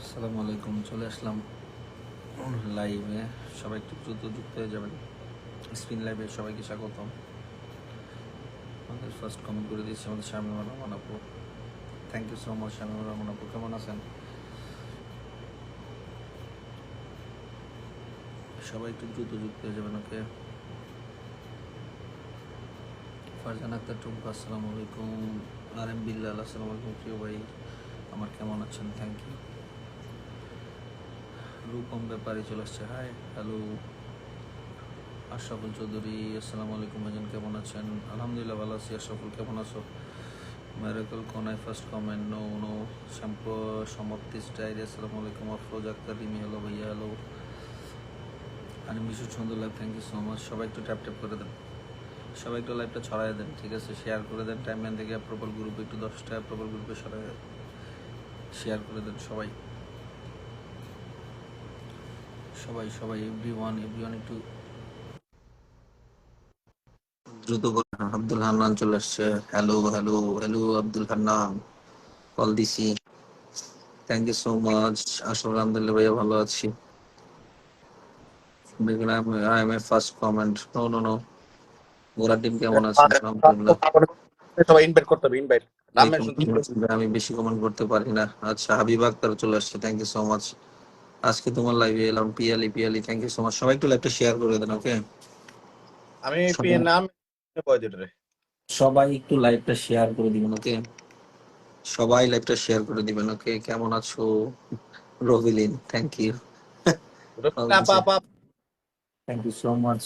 আসসালামু আলাইকুম, চলে আসলাম লাইভে। সবাই একটু দ্রুত যুক্ত হয়ে যাবেন। স্ক্রিন লাইভে সবাইকে স্বাগতম। আমাদের ফার্স্ট কমেন্ট করে দিয়েছে আমাদের শামীমা রহমান আপু। Thank you so much Shamima Rahman আপু, কেমন আছেন? সবাই একটু দ্রুত যুক্ত হয়ে যাবেন। ওকে, ফারজান আক্তার টুম্পা আসসালামু আলাইকুম। আর এম বিল্লাল আসসালামু আলাইকুম প্রিয় ভাই আমার, কেমন আছেন? Thank you. রূপম ব্যাপারে চলে আসছে, হাই হ্যালো। আশরাফুল চৌধুরী আসসালামু আলাইকুম ভাইজান, কেমন আছেন? আলহামদুলিল্লাহ ভালো আছি। আশরাফুল কেমন আছো? Miracle Konai first comment, no shampoo সমাপ্তিস ডায়েরি আসসালামু আলাইকুম। আফরোজ আক্তার রিমি হ্যালো ভাইয়া, হ্যালো। আর মিশু সুন্দর live, thank you so much. সবাই একটু ট্যাপ ট্যাপ করে দেন, সবাই একটু লাইভটা ছড়াই দেন, ঠিক আছে? শেয়ার করে দেন, টাইমলাইন থেকে প্রবল গ্রুপে একটু 10টা প্রবল গ্রুপে সরাই শেয়ার করে দেন সবাই সবাই সবাই এভরিওয়ান একটু দ্রুত করেন। আব্দুল হান্নান চলে আসছে, hello hello hello Abdul Hannan, call দিছি। Thank you so much. আসলে আলহামদুলিল্লাহ ভাইয়া ভালো আছি। I am a first comment. No. গোড়ার ডিম কেমন আছেন? আলহামদুলিল্লাহ। সবাই ইনভাইট করতে হবে, ইনভাইট নাম মেনশন আমি বেশি কমেন্ট করতে পারি না। আচ্ছা, হাবিব আক্তার চলে আসছে, থ্যাংক ইউ সো মাচ। আজকে তোমার লাইভে এলাম। Piyali thank you so much. সবাই একটু লাইভটা শেয়ার করে দেন। ওকে, আমি নাম সবাই একটু লাইভটা শেয়ার করে দিবেন। ওকে, সবাই লাইভটা শেয়ার করে দিবেন। ওকে, কেমন আছো রবিলিন? Thank you, thank you so much.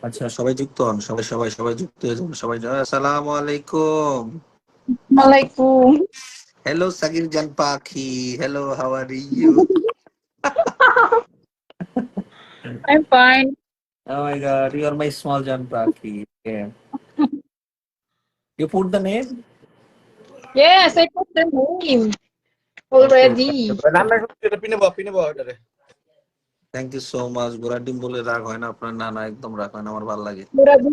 আচ্ছা, সবাই যুক্ত হন, সবাই যুক্ত হয়ে যাবেন। সবাই আসসালামু আলাইকুম। Assalamualaikum. Hello, Sagir Jan Pakhi. Hello, how are you? I'm fine. Oh my God, you are my small Jan Pakhi. Yeah. You put the name? Yes, I put the name already. নাম mention পিনেবো এটারে। Thank you so much. গোড়ার ডিম বলে রাগ হয় না আপনার? না একদম রাগ হয় না, আমার ভালো লাগে। Goradim.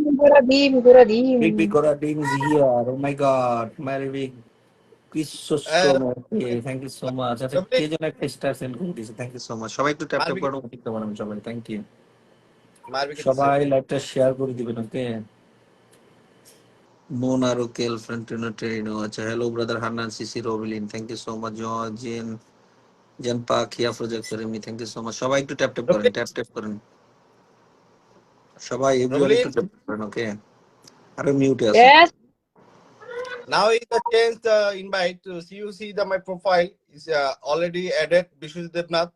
Big গোড়ার ডিম is here. Oh my God, my big Christostom. Thank you so much. আচ্ছা, কে যেন একটা স্টার সেন্ড করে দিয়েছে, থ্যাংক ইউ সো মাচ। সবাই একটু ট্যাপ ট্যাপ করে দেখতে পারেন সবাই, থ্যাংক ইউ। সবাই লাইভটা শেয়ার করে দিবেন। Okay, Mona Rokel, Frantino Terino. আচ্ছা, হ্যালো ব্রাদার হান্নান সিসি রবিলিন, thank you so much. John পাখিয়া project me, thank you so much. সবাই একটু ট্যাপ ট্যাপ করেন সবাই, এভরিওয়ান একটু ট্যাপ করেন। ওকে, আরে মিউটে আছে। Yes. Now is the change the invite. See, you see my profile is already added. Bishwajit Devnath,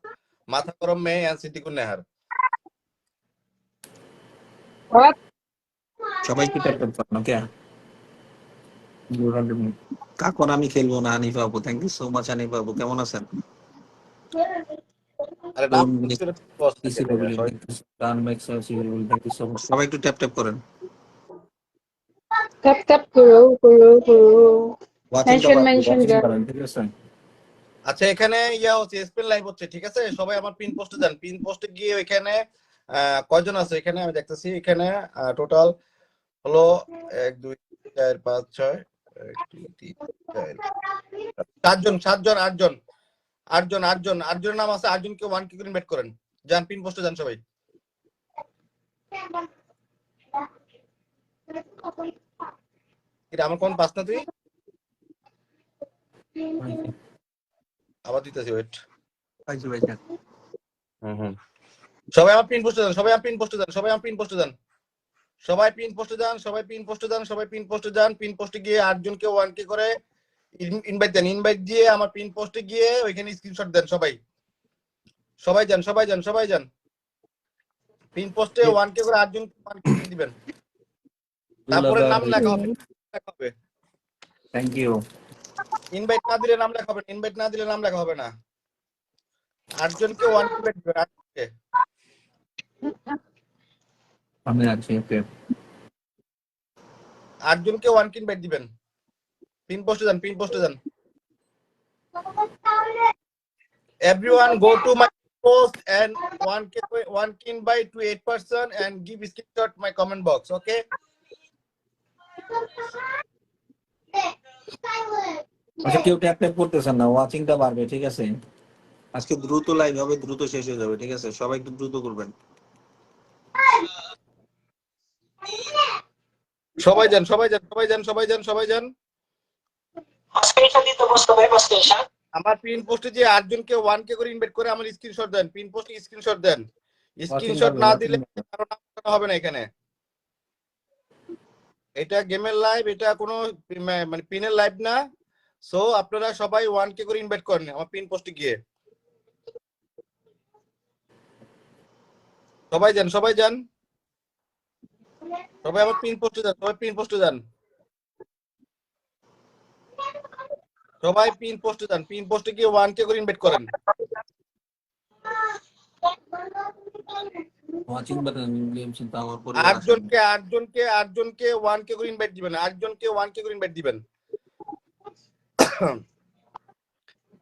Matha Karam May and Siddhikun Nehar. What? সবাই একটু ট্যাপ করেন। ওকে, কাকন আমি খেলবো না। হানিফা আপু, thank you so much. Hanifa আপু কেমন আছেন? সবাই একটু ট্যাপ ট্যাপ করেন। Tap kuro. Mention guys. আচ্ছা, এখানে ইয়া হচ্ছে, স্পেল লাইভ হচ্ছে, ঠিক আছে? সবাই আমার পিন পোস্টে যান। পিন পোস্টে গিয়ে ওইখানে কয়জন আছে এখানে আমি দেখতেছি। এখানে টোটাল হলো 1 2 4 5 6 1 2 3 4 7জন 8জনের নাম আছে। 8জনকে 1 কি করে ইনভাইট করেন। যান পিন পোস্টে যান সবাই। এটা আমার কোন পাস না তুই আবার দিতেছি, ওয়েট। সবাই আমার পিন পোস্টে যান, সবাই পিন পোস্টে যান। পিন পোস্টে গিয়ে 8জনকে 1 কে করে ইনভাইট দেন। ইনভাইট দিয়ে আমার পিন পোস্টে গিয়ে ওইখানে স্ক্রিনশট দেন সবাই। সবাই যান পিন পোস্টে 1 কে করে 8জনকে 1 কে দিবেন। তারপরে নাম লেখা হবে। Thank you. ইনভাইট না দিলে নাম লেখা হবে না। 8জনকে 1 কে ইনভাইট দিবেন। 8জনকে আমি আছি। ওকে, 8জনকে 1 কে ইনভাইট দিবেন। পিন পোস্টে যান। Everyone go to my post and 1 k invite to 8 person and give screenshot my comment box. Okay. আচ্ছা কেউ ট্যাপ ট্যাপ করতেছেন না, ওয়াচিংটা বাড়বে, ঠিক আছে? আজকে দ্রুত লাইভ হবে, দ্রুত শেষ হয়ে যাবে, ঠিক আছে? সবাই একটু দ্রুত করবেন। সবাই যান, সবাই যান, সবাই যান, সবাই যান, সবাই যান। আমার পিন পোস্টে যে 8 জনকে 1K করে ইনভাইট করে আমার স্ক্রিনশট দেন, পিন পোস্টে স্ক্রিনশট দেন। স্ক্রিনশট না দিলে কারো নাম করা হবে না এখানে। এটা গেমের লাইভ, এটা কোনো মানে পিনের লাইভ না। সো আপনারা সবাই 1K করে ইনভাইট করেন আমার পিন পোস্টে গিয়ে। সবাই যান, সবাই যান, সবাই আমার পিন পোস্টে যান, সবাই পিন পোস্টে যান, সবাই পিন পোস্টে যান, পিন পোস্টে গিয়ে 1K করে ইনভাইট করেন। ওয়াচিং বাটন গেমস পাওয়ার পরে 8 জনকে 1K করে ইনভাইট দিবেন, 8 জনকে 1K করে ইনভাইট দিবেন।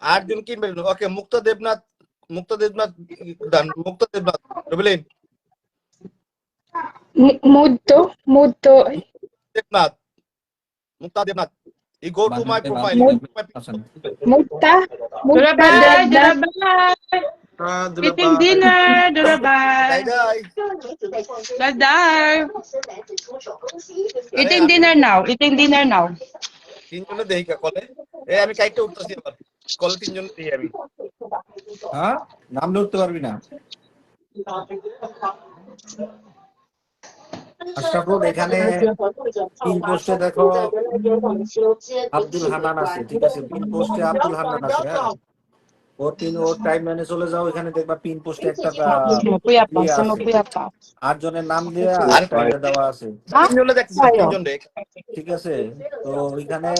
8 জনকে ইনভাইট। ওকে, মুক্তা দেবনাথ দান, মুক্তা Debnath রবিলিন Mudto. Debnath, Mukta Debnath. You go to my profile. Mutta. Durabay, Dev. Durabay. Eating dinner, Durabay. Dai. Dadar. Eating dinner now. তিনজনে দেই কা কলে। আমি কাইটটা উঠতেছি আবার। কলে তিনজন দেই আমি। হ্যাঁ, নাম ধরতে পারবি না। আশরাফুল, এখানে পিন পোস্টে দেখো আব্দুল হান্নান আছে, ঠিক আছে? পিন পোস্টে আব্দুল হান্নান আছে। হ্যাঁ, ওর টাইম মেনে চলে যাও, এখানে দেখবা পিন পোস্টে একটা Sumupuyapa. 8 জনের নাম দিয়ে আরেকটা দেওয়া আছে, তিনজনে দেখতেছি, তিনজন রে। ঠিক আছে? তো ওইখানে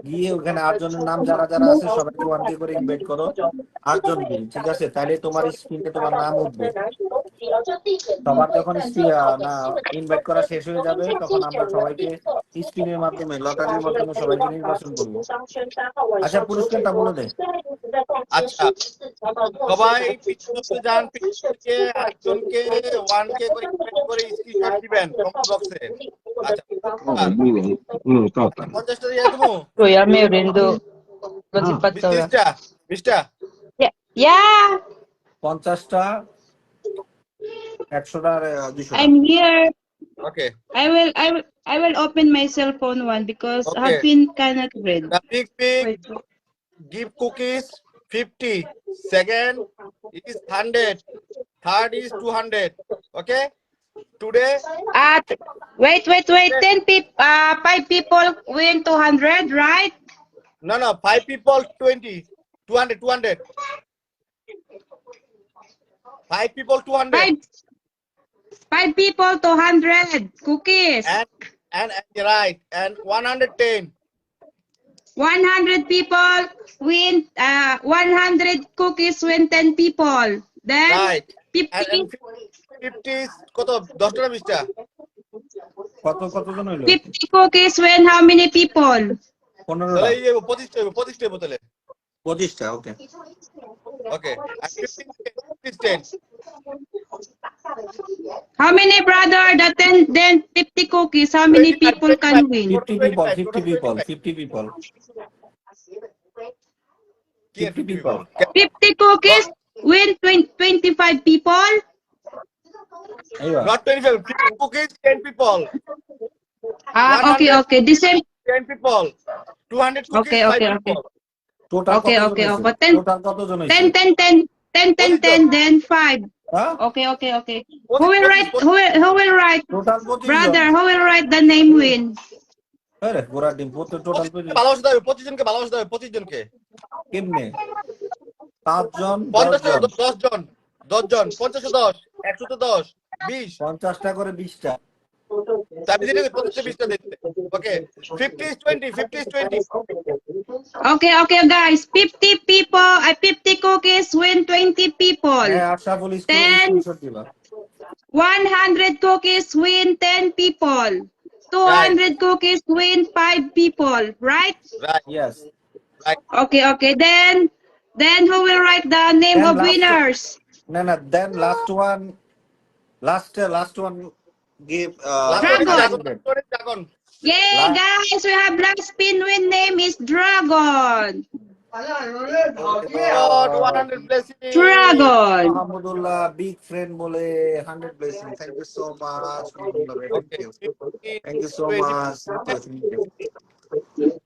গিয়ে ওখানে 8 জনের নাম যারা যারা আছে সবাইকে 1K করে ইনভাইট করো, 8 জনকে, ঠিক আছে? তাহলে তোমার স্ক্রিনে তোমার নাম উঠবে। সবার যখন না ইনভাইট করা শেষ হয়ে যাবে তখন আমরা সবাইকে স্ক্রিনের মাধ্যমে, লটারির মাধ্যমে সবাইকে নির্বাচন করব। আচ্ছা, পুরস্কারটা বলে দে। আচ্ছা, সবাই পিছনে যান, পিছনে 8 জনকে 1K করে ইনভাইট করে স্ক্রিনশট দিবেন কমেন্ট বক্সে। আচ্ছা, 50টা দিয়ে দেবো। Kuya Merindo. Bajipatora. 20টা Yeah, 50টা, 100টা, 200টা। I'm here. Okay. I will open my cell phone one because Okay. Hapin cannot read. The big give cookies 50. Second is 100. Third is 200. Okay. Today. Wait. 5 people win 200, right? No. 5 people 20. 200. 5 people 200. 5 people 200 cookies. And right. And 110. 100 people win 100 cookies win 10 people. Then Right. 50 And 50 is কত 10টা 20টা? কতজন হইলো? 50 cookies win how many people? 15টা। তাহলে এই 25টা তাহলে। 25টা, ওকে। Okay. And 50 is 10. How many brother? Then 50 cookies. How many people can win? 50 people. 50 people. 50 cookies win 25 people. এইবার Not 25. 50 cookies 10 people. Okay. The same. 10 people. 200 cookies Okay. 5 people. Total Okay. কতজন হইছে? 10. Total কতজন হইছে? 10, then 5. হ্যাঁ, Okay. Who will write? Who will write? Total 25 Brother, who will write the name win? আরে গোরা ডিম total 25 ভালোবাসা দেবে 25 জনকে, ভালোবাসা দেবে 25 জনকে। কেমনে? 5 জন, 50 10 জন, 10 জন, 10 জন, 50 10, 100 10, 20। 50টা করে 20টা। তাই দিলে 50 20টা দিতে। Okay. 50 is 20. 50 is 20. Okay, guys. 50 people. 50 cookies win 20 people. হ্যাঁ, আশরাফুল 10 স্ক্রিনশট দিবা। 100 cookies win 10 people. 200 cookies win 5 people. Right? Right. Yes. Okay. Then who will write the name And of last- winners? No, then last one give Last one is Dragon. Dragon. Yay, Last- guys! We have last penguin name is Dragon. Oh, 200 blessings. Dragon. Mahamudullah, big friend bole 100 blessings. Thank you so much. Mahamudullah, thank you. Thank you so much. Thank you.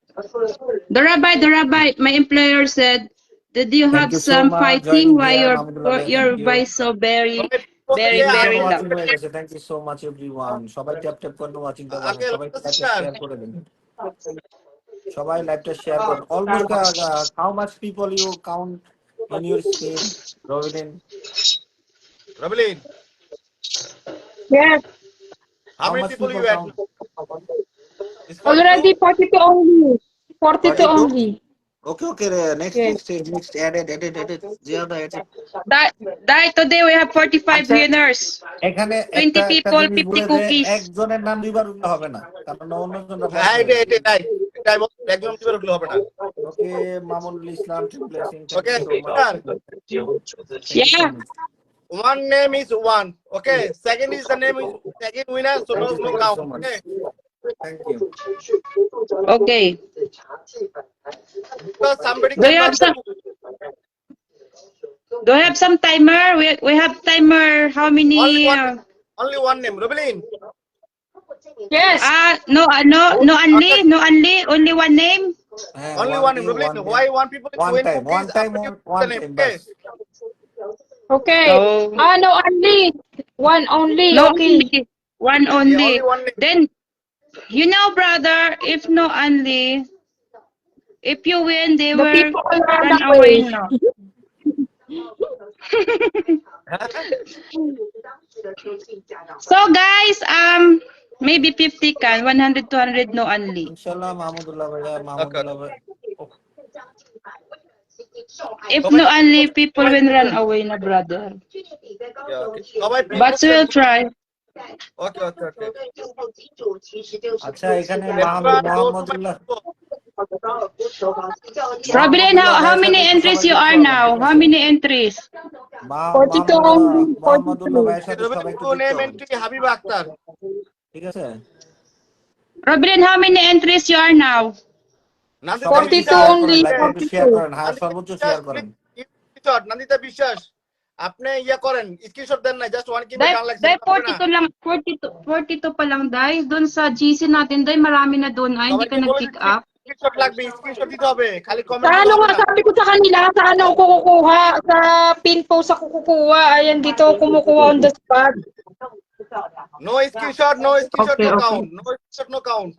The rabbi, my employer said, did you Thank have you so some much, fighting joining why here, your Mahamudullah bhai, your thank you. voice so very Okay, very আগে watching loud? হয়ে গেছে। Thank you so much everyone. সবাই tap tap করে ওয়াচিংটা বাড়ান, আগে সবাই লাইভটা সিস্টার শেয়ার করে দিন, সবাই লাইভটা শেয়ার করুন। Almost how much people you count in your screen, Robin? Robilin, Yes. how How many much people people you add? count? It's 42? Already 42 only. 42 42? only. Okay, okay. Next. Added. Ziada added. Dai, today we have 45 আচ্ছা, winners. এখানে 20 একটা people, জিনিস 50 বলে যে cookies. একজনের নাম দুইবার উঠলে হবে না, কারণ অন্যজনরা ভয় হ্যাঁ, পাবে। এটাই একদম দিবে রাখলে হবে না। Okay, Mamunul Islam, blessing, thank Okay, you so much. Yeah. one name is one. Okay, second is the name is second winner, so no Thank you count. so much. Okay, Thank you. Okay. because somebody Do you have cannot. Do you have some timer? We have timer. How many? Only one name, Robilin. Yes. No, only one name. হ্যাঁ, Only one name, Robilin. Why one people is One doing time, cookies? one time, Somebody one put the name, time, okay? bas. Okay. No. No, only. One only. No, Okay. only. One Yeah, only. only one name. Then, you know, brother, if no only, if you win, they The will people are run that away. way. No. So guys, maybe 50 can, 100, 200, no only. ইনশাআল্লাহ মাহমুদুল্লাহ ভাইয়া, মাহমুদুল্লাহ ভাই। If no only, people will run away, na brother. Yeah, okay. সবাই But we'll try. Okay. আচ্ছা, এখানে Remember, go to my Mohammadullah, Robin, how many entries you are now? How many entries? 42 only. Mohammadullah 42. ভাইয়ের সাথে সবাই একটু Robilin, যুক্ত name হন, entry Habib Akhtar. ঠিক আছে? Robin, how many entries you are now? Nandita 42 বিশ্বাস, only. লাইভটা একটু শেয়ার করেন, হ্যাঁ, Nandita সর্বোচ্চ বিশ্বাস, শেয়ার করেন। please, Nandita বিশ্বাস, আপনি ইয়া করেন, স্ক্রিনশট দেন না, just one Dai, ডান লাগছে। dai 42 lang, 42 pa lang, dai. Doon sa GC natin, dai, marami na doon. Ay, hindi ka nag-pick up. Screenshot লাগবে, স্ক্রিনশট দিতে হবে, খালি Sa কমেন্ট ano দিলে হবে nga, না। sabi ko sa kanila, sa ano ako kukuha? Sa pin post ako kukuha. Ayan, dito ako kumukuha on the spot. No screenshot, no Okay. count. No screenshot, no count.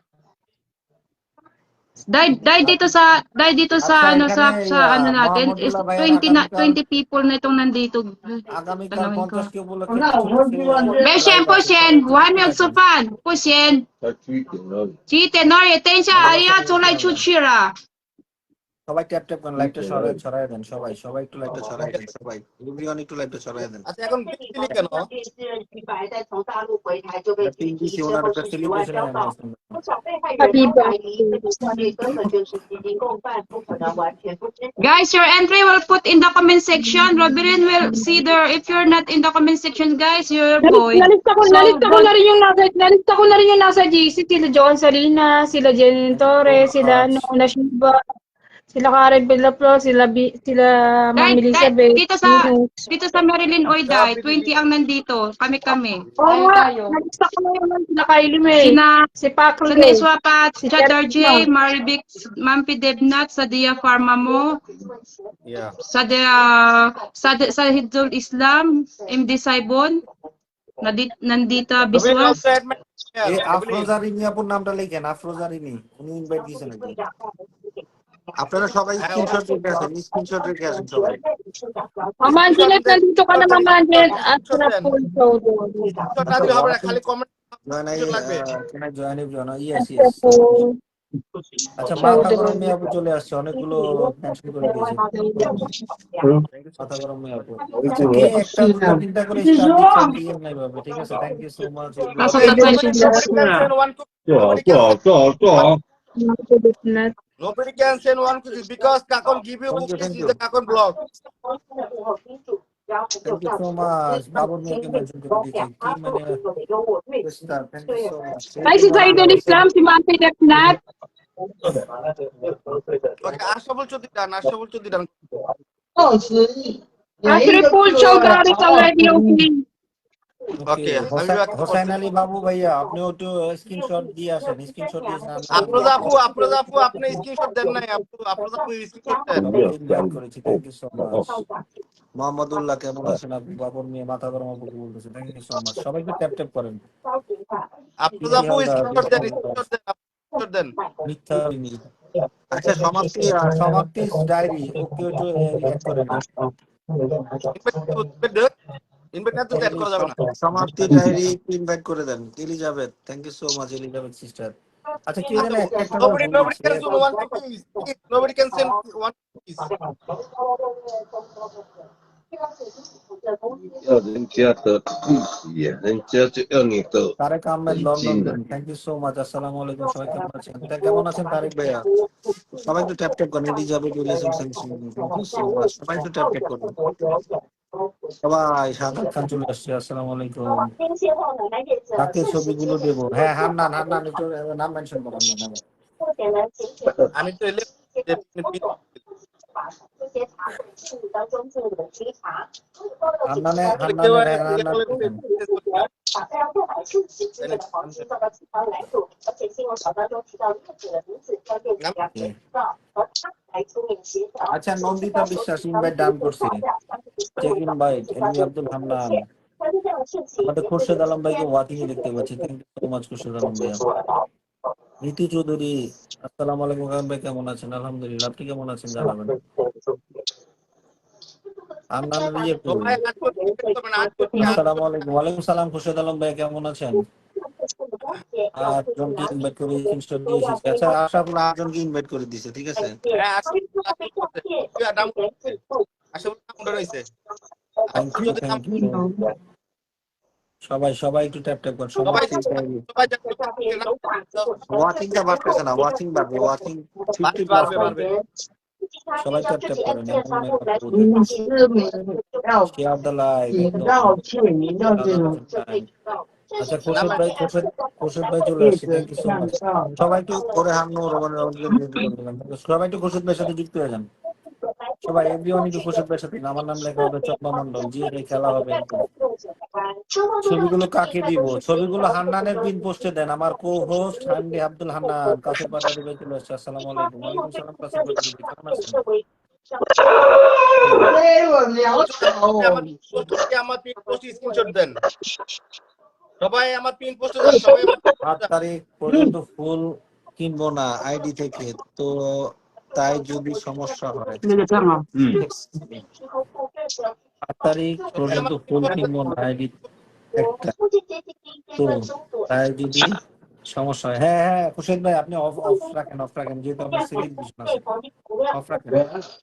Dai dito sa আচ্ছা, ano এখানে sa ano natin is Mohammadullah ভাইয়ের 20 people na itong nandito. আগামীকাল Tanungin ko. 50 কে উপলক্ষে কিছু Beshen, pushen, one milk supan, pushen. Chite, nori, tensya, ayan, sulay chuchira. সবাই tap tap করেন, লাইভটা ছড়ায় দেন, সবাই একটু লাইভটা ছড়ায় দেন, সবাই এভরিওয়ান একটু লাইভটা ছড়ায় দেন। আচ্ছা, এখন দিলি কেন? টিভিসি ওনার একটা celebration Habiba. Guys, your entry will put in the comment section. Robin will see there. If you're not in the comment section, guys, you're void. Nalista ko na rin yung nasa GC, sila John Salinas, sila Jen Torres, sila ano, Nashiba, sila Karen Villapro, sila Ma'am Elizabeth. Dito sa Marilyn Oida, 20 ang nandito. Kami. Oo nga, nalista ko na yung sila Kylie May, si Paclo, Sa Niswapat, Si Chadar J, Cherry Maribik, Mampi Debnat, sa Dia Pharma mo, Yeah. sa Hidul Islam, MD Saibon, nandito Biswas. এই আফরোজা রিমি আপুর নামটা লিখেন, আফরোজা রিমি, উনি invite দিয়েছেন নাকি? আপনারা সবাই screenshot রেখে আসেন সবাই। Aman, Janet, nandito ka na naman, Janet, at sarap po ito. Screenshot না দিলে হবে না, খালি কমেন্ট লাগবে। Join everyone, yes. Opo. আচ্ছা, মাথা গরম মেয়ে আপু চলে আসছে, অনেকগুলো মেনশন করে দিয়েছে। মাথা গরম মেয়ে আপু, আচ্ছা, কে একটা দুটো তিনটা করে স্টার দিচ্ছেন DM নাই ভাবে, ঠিক আছে? Thank you so much. Nasa tatay siya. Nobody can send one cookies because Kakon give you Thank you, cookies thank is you. the Kakon blog. Thank you so much. Babar মিয়াকে mention করে দিয়েছে কি মানে thank you so much. Ay, si Saidul Islam, si Mati Deknat. Okay, Ashraful Chowdhury done, Ashraful Chowdhury done. Ashraful Chowdhury is already opening. Okay, Hossain Ali Babu ভাইয়া আপনি একটু screenshot দিয়ে আসেন, স্ক্রিনশট দিয়েছেন আফরোজা আপু আপনি স্ক্রিনশট দেন নাই, আফরোজা আপু স্ক্রিনশট দেন। ইনভাইট করেছি, thank you so much. Mohammadullah কেমন আছেন আপনি? বাবর মিয়া মাথা গরম আপুকে বলতেছে, থ্যাংক ইউ সো মাচ। সবাই একটু ট্যাপ ট্যাপ করেন। আফরোজা আপু স্ক্রিনশট দেন, স্ক্রিনশট দেন। মিথ্যা আচ্ছা সমাপ্তি ডায়েরি ওকে একটু অ্যাড করেন। ইনভাইট না তো অ্যাড করা যাবে না। সমাপ্তি ডায়েরি ইনভাইট করে দেন। Elizabeth, thank you so much Elizabeth sister. আচ্ছা কি জানেন একটা Nobody can send one piece. Nobody can send one piece. Tarek Ahmed London, thank you so much. আসসালামু আলাইকুম, সবাই কেমন আছেন? কেমন আছেন তারেক ভাইয়া? সবাই একটু ট্যাপ ট্যাপ করেন। Elizabeth William, thank you so much. সবাই একটু ট্যাপ ট্যাপ করুন। সবাই সাদাত খান চলে আসছে, আসসালামু আলাইকুম। তাকে ছবিগুলো দেবো। হ্যাঁ হান্নান একটু নাম মেনশন করেন না। আমি তো এলে আচ্ছা নন্দিতা বিশ্বাস ইনভাইট ডান করছে। চেক ইনভাইট এমনি আব্দুল হান্নান। আমাদের খোরশেদ আলম ভাইকে ওয়াকিং এ দেখতে পাচ্ছি, thank you so much Khorshed Alam ভাইয়া। নীতি চৌধুরী আসসালামু আলাইকুম ভাই, কেমন আছেন? আলহামদুলিল্লাহ, আপনি কেমন আছেন জানাবেন। আসসালামু আলাইকুম। ওয়ালাইকুম সালাম খোরশেদ আলম ভাই, কেমন আছেন? আটজনকে ইনভাইট করে স্ক্রিনশট দিয়েছি। আচ্ছা আশরাফুল আটজনকে ইনভাইট করে দিয়েছে, ঠিক আছে। Thank you. সবাই একটু ট্যাপ ট্যাপ করুন। ওয়াচিংটা বাড়তেছে না, ওয়াচিং বাড়বে, ওয়াচিং 50+ বাড়বে। সবাই ট্যাপ ট্যাপ করেন। Share the live. আচ্ছা খোরশেদ ভাই চলে আসছে, থ্যাংক ইউ সো মাচ। সবাই একটু করে সবাই একটু খোরশেদ ভাইয়ের সাথে যুক্ত হয়ে যান। সবাই এভরিওয়ান একটু খোরশেদ ভাইয়ের সাথে। আমার নাম লেখা হবে চম্পা মন্ডল, জিএ খেলা হবে। ছবিগুলো কাকে দিব? ছবিগুলো হান্নানের পিন পোস্টে দেন। আমার কো হোস্ট হান্ডি আব্দুল হান্নান কাসির পাটারি ভাই চলে আসছে, আসসালামু আলাইকুম। ওয়ালাইকুম সালাম কাসির পাটারি ভাই, কেমন আছেন? আমার পিন পোস্ট স্ক্রিনশট দেন। সবাই আমার পিন পোস্টে যান। সবাই 8 তারিখ পর্যন্ত ফুল কিনবো না আইডি থেকে, তো তাই যদি সমস্যা হয় 8 তারিখ পর্যন্ত ফুল কিনবো না আইডি একটা, তো তাই যদি সমস্যা হয়। হ্যাঁ খুশিদ ভাই আপনি অফ রাখেন যেহেতু আপনার সেলিব্রেশন আছে, অফ রাখেন।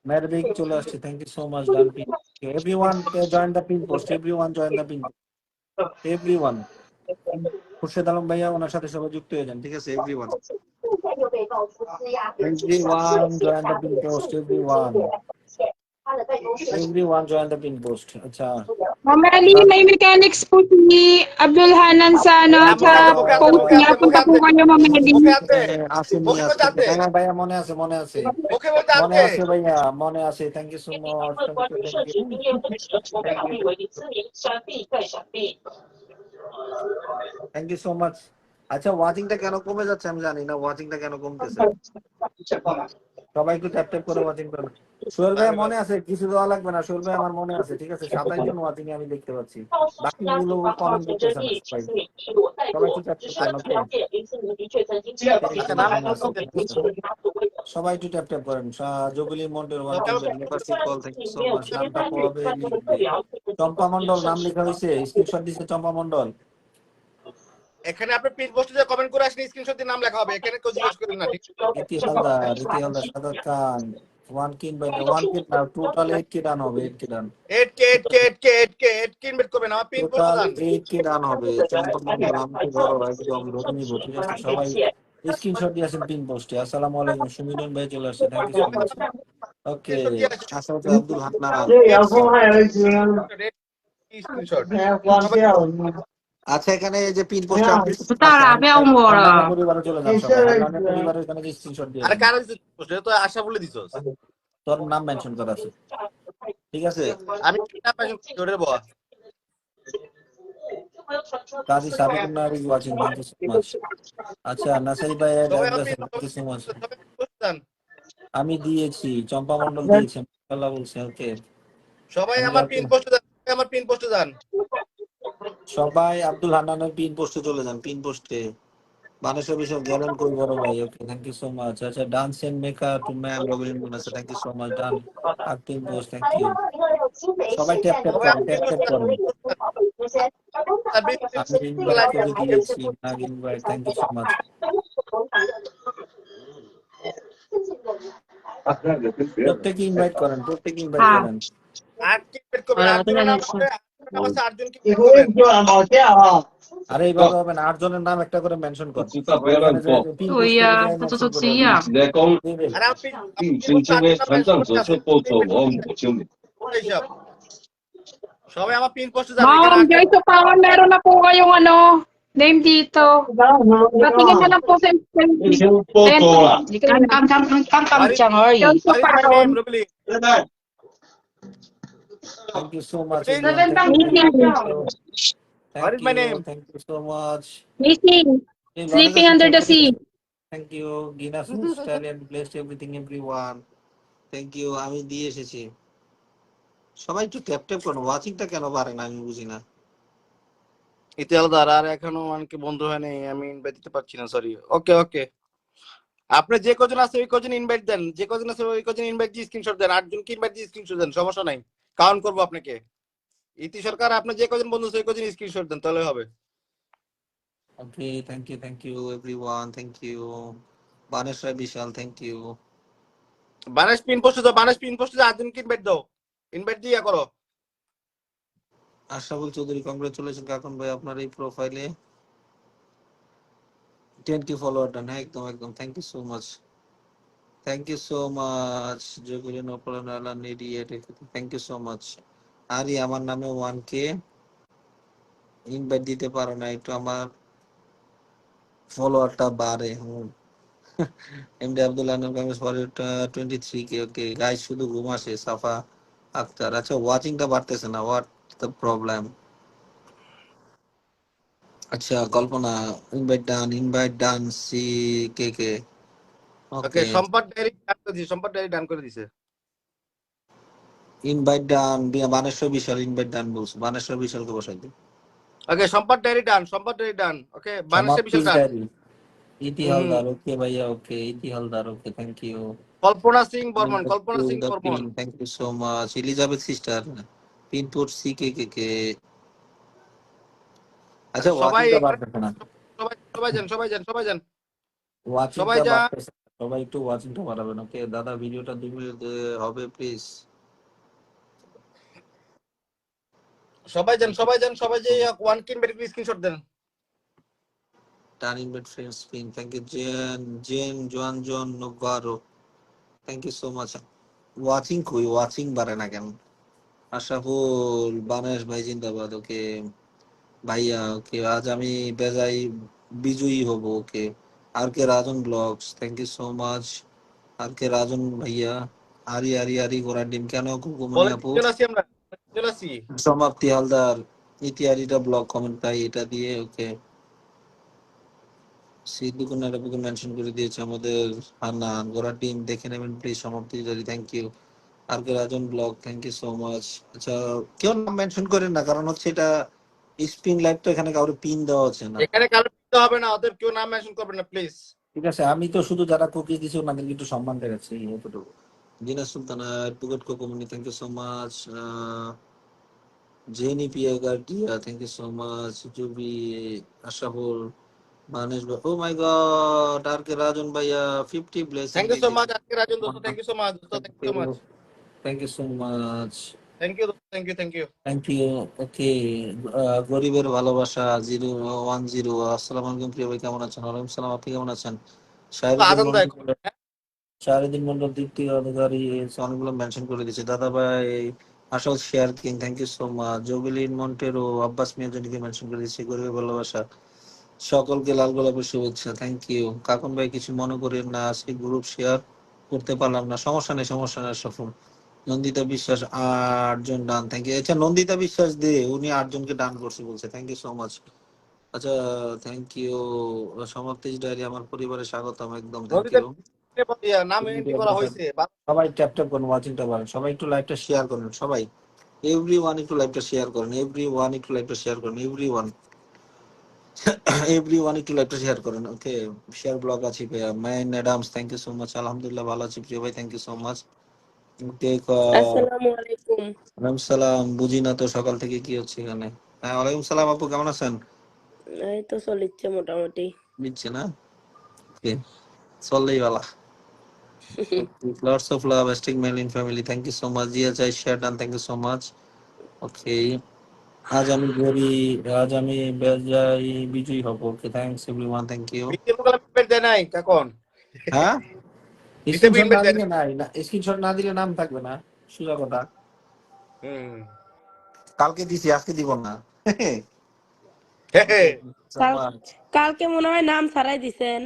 মেরবিক চলে আসছে, thank you so much done pin. Everyone join the pin post, everyone join the pin, everyone. Khurshed Alam ভাইয়া ওনার সাথে সবাই যুক্ত হয়ে যান, ঠিক আছে। Everyone join the pin post, everyone join the pin post. আচ্ছা Mamali, may mechanics po si Abdul Hanan sa sa post niya. Punta po kayo Mamali. হ্যাঁ ভাইয়া মনে আছে ভাইয়া, মনে আছে। Thank you so much, thank you so much. আচ্ছা ওয়াচিংটা কেন কমে যাচ্ছে আমি জানি না, ওয়াচিংটা কেন কমতেছে। সবাই একটু ট্যাপ ট্যাপ করে ওয়াচিং করুন। সোহেল ভাই মনে আছে, কিছু দেওয়া লাগবে না। সোহেল ভাই আমার মনে আছে, ঠিক আছে। 27 জন ওয়াচিং আমি দেখতে পাচ্ছি, বাকিগুলো কমেন্ট করতেছে না। সবাই একটু ট্যাপ ট্যাপ করেন, সবাই একটু ট্যাপ ট্যাপ করেন। জগুলি Mondal call, thank you so much. নামটা কবে লিখবে? চম্পা মন্ডল নাম লেখা হয়েছে, স্ক্রিনশট দিছে চম্পা মন্ডল। এখানে আপনি পিন পোস্টে যে কমেন্ট করে আসেন স্ক্রিনশট দিয়ে নাম লেখা হবে, এখানে কেউ জিজ্ঞেস করেন না, ঠিক আছে। রীতি হালদার সাদাত খান 1 কিন বাই 1 কিন না, টোটাল 8 কি রান হবে, 8 কি রান 8 কিন বেট করবেন। আমার পিন পোস্টে যান, 8 কি রান হবে। চম্পা মন্ডল আমাকে বড় একদম ধরে নিব, ঠিক আছে। সবাই স্ক্রিনশট দিয়েছেন পিন পোস্টে। আসসালামু আলাইকুম। সুমিরন ভাই চলে আসছে, thank you so much. Okay, screenshot দিয়ে আসেন। আশরাফুল আব্দুল হান্নান। স্ক্রিনশট সবাই আচ্ছা, এখানে এই যে পিন পোস্টে আপনি আছে Tara, be হান্নানের umora. পরিবারে চলে যান সবাই, হান্নানের পরিবারের এখানে স্ক্রিনশট দিয়ে আরে দেন। কারা দিছিস পোস্ট? এটা তো আশা বলে দিছস। তোর নাম মেনশন করা আছে, ঠিক আছে? আমি কিনা পাইছি ওরে বাবা। Kazi Sabikun Nahar is watching, thank you so much. আচ্ছা, নাসারি ভাই সবাই অ্যাড আমার দিয়েছেন, থ্যাংক ইউ সো মাচ। সবাই পোস্ট দেন। আমি দিয়েছি, চম্পা মন্ডল দিয়েছে, আল্লাহ বলছে। ওকে, সবাই আমি আমার পিন পোস্টে দেন। সবাই আমার পিন পোস্টে দেন। সবাই আব্দুল হান্নানের পিন পোস্টে চলে যান, পিন পোস্টে। বানেশ্বর বিষয় গেলেন কই বড় ভাই? Okay, thank you so much. আচ্ছা, dance and maker to ma'am Robin মুনাসা, thank you so much. Done আর পিন পোস্ট, থ্যাংক ইউ। সবাই ট্যাপ ট্যাপ সবাই করেন, আমার পিন ট্যাপ ট্যাপ পোস্টে করেন। দেন। আর বেশি আমি ইনভাইট করে দিয়েছি, Nag invite, thank you so much. প্রত্যেকে ইনভাইট করেন, প্রত্যেকে ইনভাইট Ha. করেন। আর কি বের করবেন? Wala 8 ka জনের নাম pinag-mention. হবে। 8 জনের নাম আছে, 8 জনকে বের করবেন। আরে এইভাবে হবে না, 8 জনের নাম একটা করে মেনশন কর। ওইখানে যে পিন পোস্টে Kuya, মেনশন tutusok করে siya. দিবেন। আরে আমি পিন পোস্টে 8 জনের মেনশন করতে আছে। হিসাব। সবাই আমার পিন পোস্টে যান। এখানে Ma'am, guys, so parang meron na po kayong name dito. Patingin na lang po sa Ayan po. Come, Chang, hurry. Yan po What is my parang. name, Rubli? Thank you so much Rubli, everyone, thank what is my name? You so much. Missing. Sleeping under the sea. Thank you গিনাস স্টাইলিয়ান blessed everything everyone, thank you. আমি দিয়ে এসেছি। সবাই একটু tap tap করুন, ওয়াচিংটা কেন পারে না আমি বুঝি না। ইতিহালদার আর এখনো অনেকে বন্ধু হয় নাই, আমি ইনভাইট দিতে পারছি না, সরি। ওকে ওকে, আপনি যে কজন আছে ওই কজন ইনভাইট দেন, যে কজন আছে ওই কজন ইনভাইট দিয়ে স্ক্রিনশট দেন। 8 জনকে ইনভাইট দিয়ে স্ক্রিনশট দেন, সমস্যা নাই, কাউন্ট করবো আপনাকে। ইতি সরকার, আপনি যে কজন বন্ধু আছে ওই কজন স্ক্রিনশট দেন, তাহলে হবে। Okay, thank you everyone, thank you. Baneshwar Bishal, thank you. Banesh pin পোস্টে দাও, বানেশ পিন পোস্টে 8 জনকে ইনভাইট দাও, ইনভাইট দিয়ে করো। আশরাফুল চৌধুরী, কংগ্রেচুলেশন কাকুন ভাই, আপনার এই প্রোফাইলে 20 ফলোয়ার ডান। হ্যাঁ, একদম একদম, thank you so much, thank you so much. জগুলিন অপরান আলান ইডিয়েট, থ্যাংক ইউ সো মাচ। আরে আমার নামে 1K ইনভাইট দিতে পারো না, একটু আমার ফলোয়ারটা বাড়ে। MD Abdullah Congress for 23K। Okay guys, শুধু ঘুম আসে। সাফা আক্তার, আচ্ছা ওয়াচিংটা বাড়তেছে না, হোয়াট দ্য প্রবলেম? আচ্ছা, কল্পনা ইনভাইট ডান সি কে কে। ওকে, ওকে, সম্পদ ডায়েরি ডান করে দিছে, সম্পদ ডায়েরি ডান করে দিছে। ইনভাইট ডান। বানেশ্বর বিশাল ইনভাইট ডান বলছে, বানেশ্বর বিশালকে বসাই দিই। ওকে, সম্পদ ডায়েরি ডান, সম্পদ ডায়েরি ডান। ওকে, বানেশের বিশাল সমাপ্তি ডান। ডায়েরি, ইতি হালদার, ওকে ভাইয়া, okay Iti Haldar, okay thank you. Kalpana Singh Barman, Kalpana Singh Barman. Thank you so much. Elizabeth sister, পিনপুর সি কে কে কে। আচ্ছা, সবাই ওয়াচিংটা বাড়তেছে না, সবাই সবাই যান, সবাই যান, সবাই যান, ওয়াচিংটা সবাই যান, বাড়তেছে না। সবাই একটু ওয়াচিংটা বাড়াবেন। ওকে দাদা, ভিডিওটা 2 মিনিট হবে প্লিজ। সবাই যান, সবাই যান, সবাই যে ওয়ান কিন বেরি স্ক্রিনশট দেন। টান invite friends pin, thank you. Jen John Novaro, thank you so much. Watching কই, ওয়াচিং বাড়ে না কেন? আশরাফুল বানেশ ভাই জিন্দাবাদ। ওকে ভাইয়া, ওকে আজ আমি বেজাই বিজয়ী হব। Okay R K Rajan blogs, thank you so much. R কে রাজন ভাইয়া। আরি আরি আরি গোড়ার ডিম কেন কুকুমনি বলেন আপু। চলে আসি আমরা, চলে আসি। সমাপ্তি হালদার, ইতিহারিটা ব্লগ কমেন্ট তাই এটা দিয়ে। ওকে সিদ্ধু কুন্নার আপুকে মেনশন করে দিয়েছে আমাদের হান্নান। গোড়ার ডিম দেখে নেবেন please. Samapti Jari, thank you. আর কে Rajan blog, thank you so much. আচ্ছা, কেউ নাম মেনশন করেন না, কারণ হচ্ছে এটা স্পিন লাইভ, তো এখানে কাউকে পিন দেওয়া হচ্ছে না। এখানে কারো দিতে হবে না, ওদের কেউ নাম মেনশন করবেন না প্লিজ। ঠিক আছে, আমি তো শুধু যারা কুকি দিছি ওনাদেরকে একটু সম্মান দেখাচ্ছি, এতটুকু। জিনা সুলতানা, টুকট কোকোমনি, থ্যাংক ইউ সো মাচ। জেনি পিয়া গার্ডিয়া, থ্যাংক ইউ সো মাচ। জুবি, আশরাফুল, মানেশ ভাই, ও মাই গড, আর কে রাজন ভাইয়া 50 blessing. Thank you so much আজকে রাজন দোস্ত, থ্যাংক ইউ সো মাচ দোস্ত, thank you so much, thank you so much, thank you দোস্ত, thank you, thank you. Thank you. Okay, গরিবের ভালোবাসা 010। আসসালামু আলাইকুম প্রিয় ভাই, কেমন আছেন? ওয়ালাইকুম সালাম, আপনি কেমন আছেন? আজান দেয়। শাহরিদিন মন্ডল, দীপ্তি অধিকারী অনেকগুলো মেনশন করে দিচ্ছে। দাদা ভাই আসল share king, thank you so much. জবিলিন মন্টেরো, আব্বাস মিয়াজনকে মেনশন করে দিচ্ছে। গরিবের ভালোবাসা, সকলকে লাল গোলাপের শুভেচ্ছা, থ্যাংক ইউ। কাকুন ভাই কিছু মনে করেন না, আজকে গ্রুপ শেয়ার করতে পারলাম না, সমস্যা নেই, সমস্যা নেই। সফল নন্দিতা বিশ্বাস 8 জন ডান, থ্যাংক ইউ। আচ্ছা নন্দিতা বিশ্বাস দে, উনি 8 জনকে ডান করছে বলছে, থ্যাংক ইউ সো মাচ। আচ্ছা থ্যাংক ইউ। সমাপ্তিজ ডায়েরি আমার পরিবারে স্বাগতম, একদম থ্যাংক নদীতে ইউ। নাম এন্ট্রি করা হয়েছে। সবাই ট্যাপ ট্যাপ করুন, ওয়াচিংটা বাড়ান, সবাই একটু লাইভটা শেয়ার করুন, সবাই এভরিওয়ান একটু লাইভটা শেয়ার করুন, এভরিওয়ান একটু লাইভটা শেয়ার করুন, এভরিওয়ান এভরিওয়ান একটু লাইভটা শেয়ার করুন। ওকে শেয়ার ব্লগ আছে ভাইয়া। Man Adams, thank you so much. আলহামদুলিল্লাহ ভালো আছি প্রিয় ভাই, thank you so much. Okay আসসালামু আলাইকুম। ওয়ালাইকুম সালাম। বুঝি না তো সকাল থেকে কি হচ্ছে এখানে। হ্যাঁ ওয়ালাইকুম সালাম আপু, কেমন আছেন? এই তো চলিচ্ছে মোটামুটি। বুঝছে না, ওকে চললেই ভালো। Lots of love, hashtag mail in family. Thank you so much. Jia Jai share done. Thank you so much. Okay. আজ আমি বেজাই বিজয়ী হব। Okay thanks everyone, thank you. Invite দেয় নাই কাকন। হ্যাঁ দিতে স্ক্রিনশট না ইনভাইট দেয় দিলে নাই। নাই, না স্ক্রিনশট না দিলে নাম থাকবে না, সোজা কথা। কালকে দিছি, আজকে দিব না। কালকে মনে হয় নাম ছাড়াই দিছেন।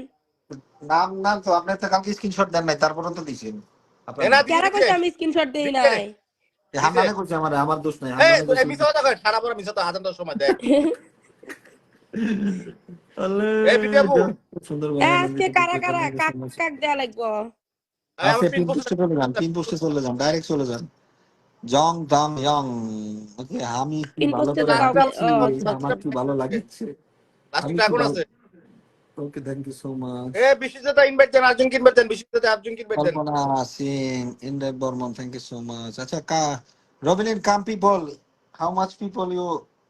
নাম নাম তো আপনি তো কালকে স্ক্রিনশট দেন নাই, তারপরে তো দিছেন আপনার না নাম। কারা কইছে আমি স্ক্রিনশট দেই নাই? হান্নানে কইছে, আমার দোষ নাই। হান্নানে এই কইছে মিছা কথা কয়, সারা বড় মিছা তো আজানটার সময় দেয়। এই বিটি আপু, সুন্দর আজকে কারা কারা কাক কাক দেয়া লাগবো। আছে পিন পোস্টে চলে যান, পিন পোস্টে চলে যান, ডাইরেক্ট চলে যান। জং দাম ইয়ং, ওকে আমি কি পিন ভালো পোস্টে করে তো কাউকে হাঁটছি, আমার কি ভালো লাগছে, আমি লাস্টে কি এখন ভালো। আছে। Okay thank you so much. Biswajit invite দেন, আর্জুনকে ইনভাইট দেন, বিশ্বজিৎ আর্জুনকে ইনভাইট দেন। Kalpana Singh, Indra Barman, thank you so much. আচ্ছা রবিলিন come people, how much people you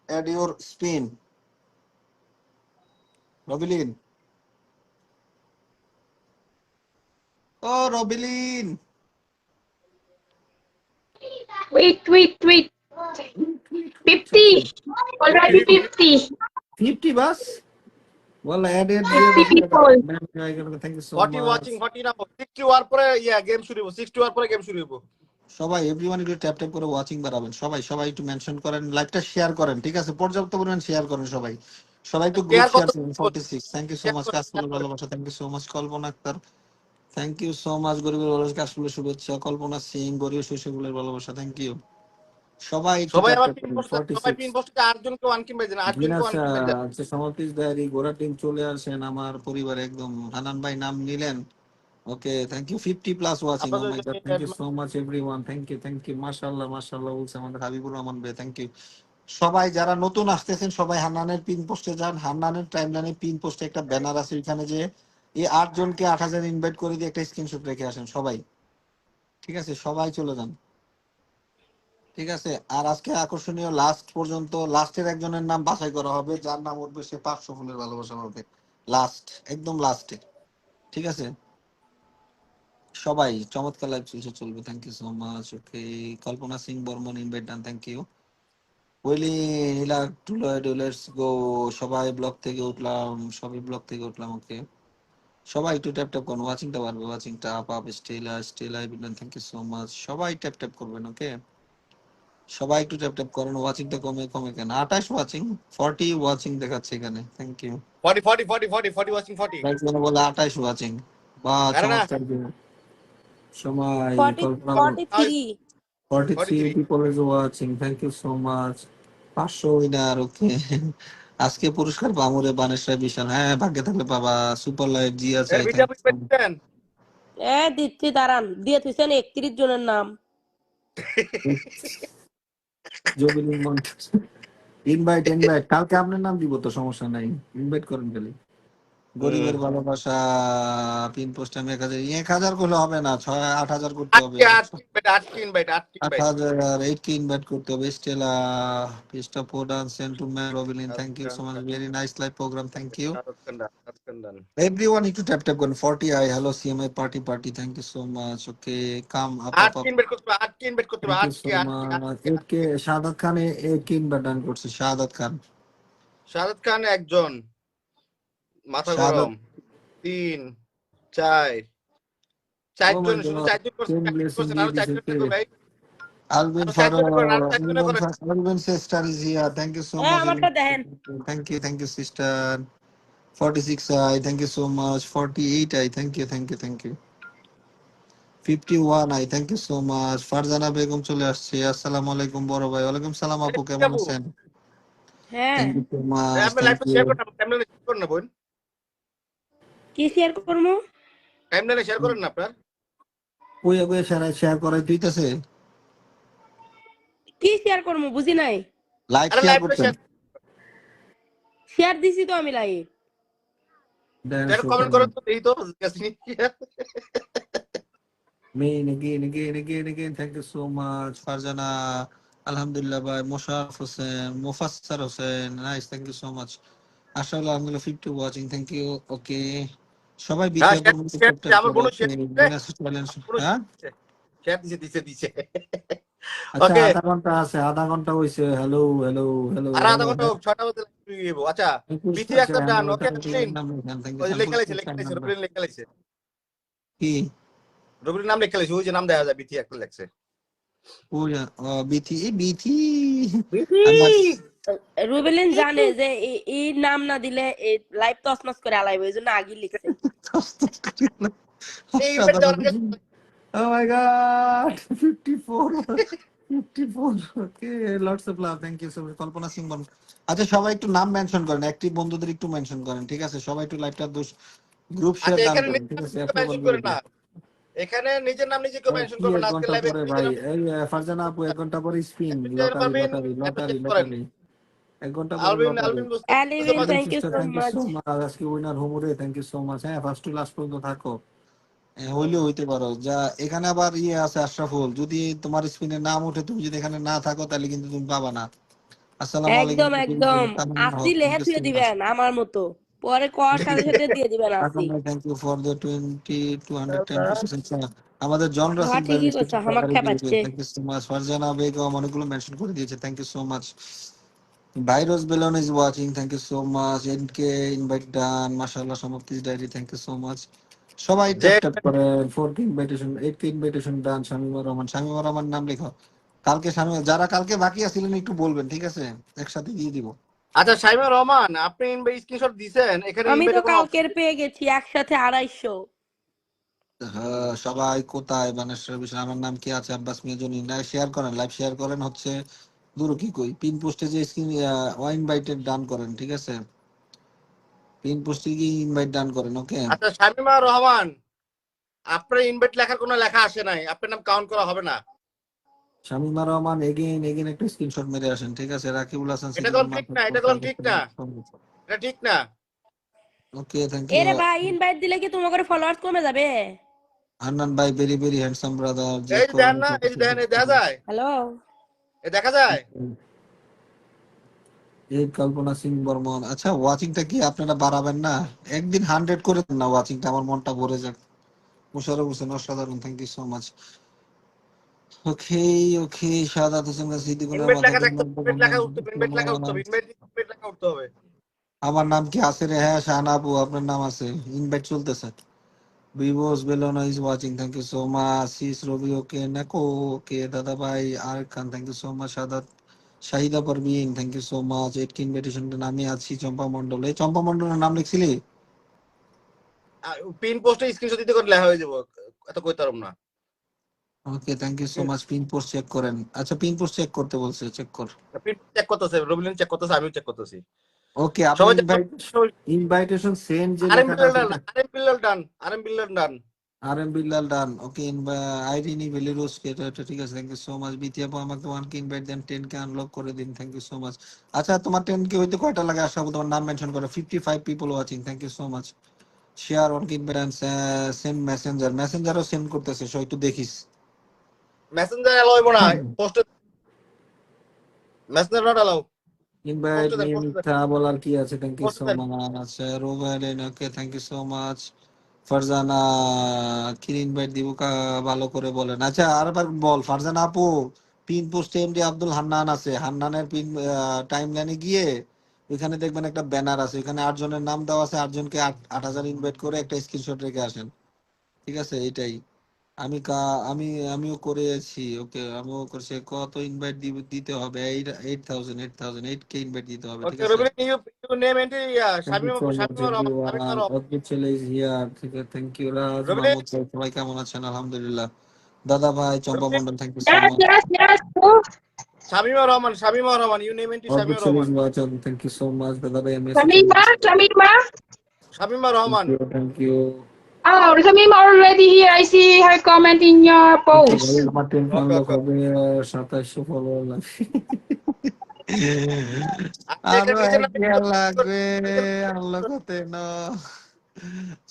add your spin? রবিলিন, ও রবিলিন, Wait. 50. Already 50. 50 বাস। Well, added 50 people. thank you so 40 much. Watching, 40 না 60 ওয়ার পরে গেম শুরু হবে, 60 ওয়ার পরে গেম শুরু হবে। সবাই এভরিওয়ান একটু ট্যাপ ট্যাপ করে ওয়াচিং বাড়াবেন, সবাই সবাই একটু মেনশন করেন, লাইভটা শেয়ার করেন, ঠিক আছে? পর্যাপ্ত পরিমাণ শেয়ার করেন সবাই, সবাই একটু গ্রুপ শেয়ার শেয়ার কত? করুন। 46, থ্যাংক ইউ সো মাচ। কাশফুলের ভালোবাসা, thank you so much. Kalpana Akter, thank you so much. গরিবের ভালোবাসা, কাশফুলের শুভেচ্ছা। কল্পনা সিং, গরিব শৈশবুলের ভালোবাসা, থ্যাংক ইউ। সবাই একটু সবাই ট্যাপ আবার ট্যাপ পিন করুন। পোস্টে, সবাই 46 পিন পোস্টে আর্জুনকে ওয়ান কিন ভাই দেন, আর্জুনকে ওয়ান কিন ভাই দেন। আচ্ছা সমাপ্তিস ডায়েরি গোরা টিম চলে আসেন আমার পরিবারে একদম। হানান ভাই নাম নিলেন, okay thank you. 50 plus watching, oh my god, thank you so much everyone, thank you মাশাআল্লাহ মাশাআল্লাহ বলছে আমাদের হাবিবুর রহমান ভাই, থ্যাংক ইউ। সবাই যারা নতুন আসতেছেন সবাই হান্নানের পিন পোস্টে যান, হান্নানের টাইমলাইনে পিন পোস্টে একটা ব্যানার আছে, এখানে যে এই 8 জনকে 8,000 ইনভাইট করে দিয়ে একটা স্ক্রিনশট রেখে আসেন সবাই, ঠিক আছে? সবাই চলে যান, ঠিক আছে? আর আজকে আকর্ষণীয় লাস্ট পর্যন্ত লাস্টের একজনের নাম বাছাই করা হবে, যার নাম উঠবে সে 500 ফুলের ভালোবাসা পাবে লাস্ট, একদম লাস্টে, ঠিক আছে? সবাই চমৎকার লাইভ চলবে, thank you so much. Okay Kalpana Singh Barman invite done, thank you. ওয়েলি হিলা টু লেটস গো। সবাই ব্লগ থেকে উঠলাম, সবাই ব্লগ থেকে উঠলাম, ওকে সবাই একটু ট্যাপ ট্যাপ করুন, ওয়াচিংটা বাড়বে, ওয়াচিংটা আপ আপ স্টেলা বিডন, থ্যাংক ইউ সো মাচ। সবাই ট্যাপ ট্যাপ করবেন, ওকে সবাই একটু ট্যাপ ট্যাপ করেন। ওয়াচিংটা কমে কমে কেন? 28 ওয়াচিং, 40 ওয়াচিং দেখাচ্ছে এখানে, থ্যাংক ইউ। 40 ওয়াচিং 40। গাইস মানে বলে 28 ওয়াচিং, বা আরে না, চমৎকার দিন। সময় 43 43 people is watching, thank you so much. 500 winner, ওকে আজকে পুরস্কার পামুরে বানেশ্বর বিশাল, হ্যাঁ ভাগ্যে থাকলে পাবা। সুপার লাইভ জি আছে, বিটি আপু ইনভাইট দেন। দিচ্ছি দাঁড়ান, দিয়ে তুইছেন 31 জনের নাম। জবিলিন মন্ট ইনভাইট কালকে আপনার নাম দিব তো, সমস্যা নাই, ইনভাইট করেন খালি। গরিবের ভালোবাসা পিন পোস্ট আমি 1000 করলে হবে না, 8,000 করতে হবে। 8 ইনভাইট 8,000 8 ইনভাইট করতে হবে। স্টেলা পিস্টা পোডান সেন্ট টু মে রবিলিন, thank you so much, very nice live program, thank you everyone. একটু ট্যাপ ট্যাপ করুন। 40 I hello CMI party, thank you so much. Okay come up up 8 invite করতে হবে, 8 invite করতে হবে, 8 কে শাহাদাত খান এক ইনভাইট ডান করছে। শাহাদাত খান, শাহাদাত খান একজন, মাথা শাহাদাত গরম। 3 4 Oh my চারজন, শুধু God. 4 জন করছেন, 10 blessing আরো দিয়ে 4 দিছে জন কে? করবেন ভাই। Alvin আরো for 4 জন করেন, আরো 4 জন করেন। Alvin sister is here. Thank you so much. আমারটা দেখেন। Thank you, sister. 46 I thank you so much. 48 I thank you. 51 I thank you so much. Farzana Begum চলে আসছে। আসসালামু আলাইকুম বড় ভাই। ওয়ালাইকুম সালাম আপু, কেমন আপু, আছেন? হ্যাঁ, থ্যাংক ইউ সো মাচ, আপনি থ্যাংক লাইভটা ইউ। শেয়ার করেন না, টাইমলাইনে শেয়ার করেন না বোন, কি শেয়ার করবো? টাইমলাইনে শেয়ার করেন না আপনার। কইয়া কইয়া শেয়ার করাই তুইতাছে। কি শেয়ার করবো বুঝি নাই। লাইভ আরে শেয়ার লাইভটা করতেন। শেয়ার দিছি তো আমি লাইভ। শেয়ার কমেন্ট করেন তো, এই তো Main again. Thank you so much, Farzana. Alhamdulillah, bhai. Musharraf Hussain, Mufassar Hussain. Nice, thank you so much. Ashallah, Alhamdulillah, 50 watching. Thank you. Okay. সবাই হ্যাঁ, বিটিআর শেয়ার মধ্যে শেয়ার ক্যাপ্টেন আমার করে বোনও আছে। শেয়ার বিনাশ চ্যালেঞ্জ। হ্যাঁ? শেয়ার দিছে। আচ্ছা, ওকে, আধা ঘন্টা আছে, আধা ঘন্টা হইছে। হ্যালো। আর আধা ঘন্টা হোক, 6টা বাজে লাইভ দিব। আচ্ছা, বিথি একটা ডান। ওকে রবিন, ওই যে লেখা লাইছে রবিন লেখা লাইছে, কি রবির নাম লেখা লাইছে, ওই যে নাম দেখা যায়, বিথি একটা লেখছে। বিথি বিথি রুবেলিন জানে যে এই নাম না দিলে এই লাইভ তছনছ করে আলাইব, এই জন্য আগে লিখছে। এই ইভেন্ট দেওয়ার আগে Oh my God, 54. Okay, lots of love. Thank you so much. কল্পনা সিং বল। আচ্ছা, সবাই একটু নাম মেনশন করেন, অ্যাক্টিভ বন্ধুদের একটু মেনশন করেন, ঠিক আছে? সবাই একটু লাইভটা গ্রুপ শেয়ার আচ্ছা, দান এখানে করেন, ঠিক আছে? অ্যাপ্রুভাল মেনশন করে করে দিন। না, এখানে নিজের নাম নিজে কেউ মেনশন কি করবে 1 না। আজকে ঘন্টা লাইভে পরে নিজের ভাই? নাম এই ফারজানা আপু 1 ঘন্টা পরে স্পিন জানেন পারবেন, লাইভটা চেক করেন। লটারি 1 ঘন্টা পরে Alvin lottery. Alvin, Alvin thank you sister, so thank you much. So much. আজকে উইনার হোমরে, থ্যাংক ইউ সো মাচ। হ্যাঁ, ফার্স্ট টু লাস্ট পর্যন্ত থাকো। হইলেও হইতে পারো। যা এখানে আবার ইয়ে আছে আশরাফুল, যদি তোমার স্পিনের নাম ওঠে, তুমি যদি এখানে না থাকো, তাহলে কিন্তু তুমি পাবা না। আসসালামু আলাইকুম। একদম আসি লেহে থুয়ে দিবেন আমার মতো, পরে কর সাথে সাথে দিয়ে দিবেন আসি। থ্যাংক ইউ ফর দ্য 210 আমাদের জন হ্যাঁ রাসেল ভাই ঠিকই করছো, আমার খেপাচ্ছে। Thank you so much. Farjana Begum অনেকগুলো মেনশন করে দিয়েছে, থ্যাংক ইউ সো মাচ। ভাইরস বেলন is watching, thank you so much. এনকে ইনভাইট ডান, মাশাআল্লাহ। সমাপ্তিস ডায়েরি, থ্যাংক ইউ সো মাচ। সবাই যে ট্যাপ করে 4th invitation, 8th invitation done. Shamimur Rahman নাম লেখো। কালকে যারা কালকে বাকি আছিলেন একটু বলবেন, ঠিক আছে? একসাথে দিয়ে দিব। আচ্ছা, শাইমা রহমান, আপনি ইনভাইট স্ক্রিনশট দিবেন, এখানে আমি তো ইনভাইটে কোনো অপশন কালকের পেয়ে গেছি একসাথে 250। হ্যাঁ, সবাই কোথায় বানেশ্বর বিষয়, আমার নাম কি আছে? আব্বাস মিয়াজনী। না, শেয়ার করেন, লাইভ শেয়ার করেন। হচ্ছে দূর কি কই, পিন পোস্টে যে স্ক্রিন ইনভাইটেড ডান করেন, ঠিক আছে? পিন পোস্টে গিয়ে ইনভাইট ডান করেন। ওকে, আচ্ছা, শামিমা রহমান, আপনার ইনভাইট লেখার কোনো লেখা আসে নাই, আপনার নাম কাউন্ট করা হবে না। শামিমা রহমান এগেইন একটা স্ক্রিনশট মেরে আসেন, ঠিক আছে? রাকিবুল হাসান এটা কোন ঠিক না, এটা ঠিক না। Okay, thank you. এরে ভাই, ইনভাইট দিলে কি তোমার করে ফলোয়ার্স কমে যাবে? হান্নান ভাই, ভেরি হ্যান্ডসাম ব্রাদার। যে এই যে দেখেন না, এই যে দেখেন, এই দেখা যায়, হ্যালো, এই দেখা যায়। এই কল্পনা সিং বর্মন। আচ্ছা, ওয়াচিংটা কি আপনারা বাড়াবেন না? একদিন 100 করে দেন না ওয়াচিংটা, আমার মনটা ভরে যাক। মুশারফ হোসেন অসাধারণ, thank you so much. Okay, Sadat Hossain Siddiqullah invite লেখা মাদার। থাকতো, ইনভাইট লেখা উঠতো, ইনভাইট লেখা উঠতো, ইনভাইট লেখা উঠতে হবে। আমার নাম কি আছে রে? হ্যাঁ, শাহানা আপু, আপনার নাম আছে। ইনভাইট চলতেছে। ভিভোস বেলোনা is watching, thank you so much. Sis Robi, okay নাকো, ওকে দাদা ভাই। আর Khan, thank you so much. Sadat Shahida Parvin, thank you so much. 8 ইনভিটেশনটা নামে আছি। চম্পা মন্ডল, এই চম্পা মন্ডলের নাম লিখছিলি? পিন পোস্টে স্ক্রিনশট দিতে করে লেখা হয়ে যাবো, এত কইতারম না। Okay, thank you so much. Pin post check করেন। আচ্ছা, পিন পোস্ট চেক করতে বলছে, চেক কর। পিন চেক করতেছে, রবিলিন চেক করতেছে, আমিও চেক করতেছি। ওকে, আপনি সবাই ইনভাইটেশন সেন্ড যে আরএম লেখাটা বিল্লাল আছে, ডান, আরএম বিল্লাল ডান, আরএম বিল্লাল ডান। আরএম বিল্লাল ডান। ওকে, আইরিনি ভেলিরোস কে, এটা ঠিক আছে, থ্যাংক ইউ সো মাচ। বিটি আপু, আমাকে 1 কে ইনভাইট দেন, 10 কে আনলক করে দিন, থ্যাংক ইউ সো মাচ। আচ্ছা, তোমার 10 কে হইতে কয়টা লাগে? আসলে তোমার নাম মেনশন করে 55 people watching, thank you so much. Share on invite and send মেসেঞ্জারও সেন্ড করতেছে, সো একটু দেখিস। মেসেঞ্জার এলাও হইব না, পোস্টে মেসেঞ্জার নট এলাও। ইনভাইট পোস্টে দেন, নিয়ে পোস্টে দেন, মিথ্যা বলার কি আছে? থ্যাংক ইউ পোস্টে সো দেন। মাচ। রোবেলিন, okay, thank you so much. Farjana, কি ইনভাইট দিব ভালো করে বলেন। আচ্ছা, আরেকবার বল ফারজানা আপু। পিন পোস্টে এমডি আব্দুল হান্নান আছে। হান্নানের পিন টাইম লাইনে গিয়ে ওইখানে দেখবেন একটা ব্যানার আছে, ওইখানে 8 জনের নাম দেওয়া আছে। 8 জনকে 8,000 ইনভাইট করে একটা স্ক্রিনশট রেখে আসেন, ঠিক আছে? এটাই। আমি কা- আমি আমিও করেছি। ওকে, আমিও করছি। কত ইনভাইট দিতে হবে? 8,000 8K ইনভাইট দিতে হবে, ঠিক Okay, আছে? Ruben, you name it, thank you so much Shamim Rahman, everyone. অদ্ভুত ছেলে ইজ হিয়ার, ঠিক আছে? Thank you Raj Ruben, Mahmud ভাই, সবাই কেমন আছেন? আলহামদুলিল্লাহ। দাদা ভাই Champa Ruben, Mondal, thank you so Yes, much. yes, yes. Oh, Shamim Rahman, you name it, অদ্ভুত Shamim ছেলে is Rahman. Watching, thank you so much. দাদা ভাই message Shamima, Shamima. Shamim thank Rahman. You, thank you. Oh, Shamima already here. I see her comment in your ওকে ভাই, post. আমার 10 Okay, unlock okay. হবে, 2700 follower লাগবে। আচ্ছা, আরো এখানে নিচে না, 1 year লাগবে আনলক হতে। না,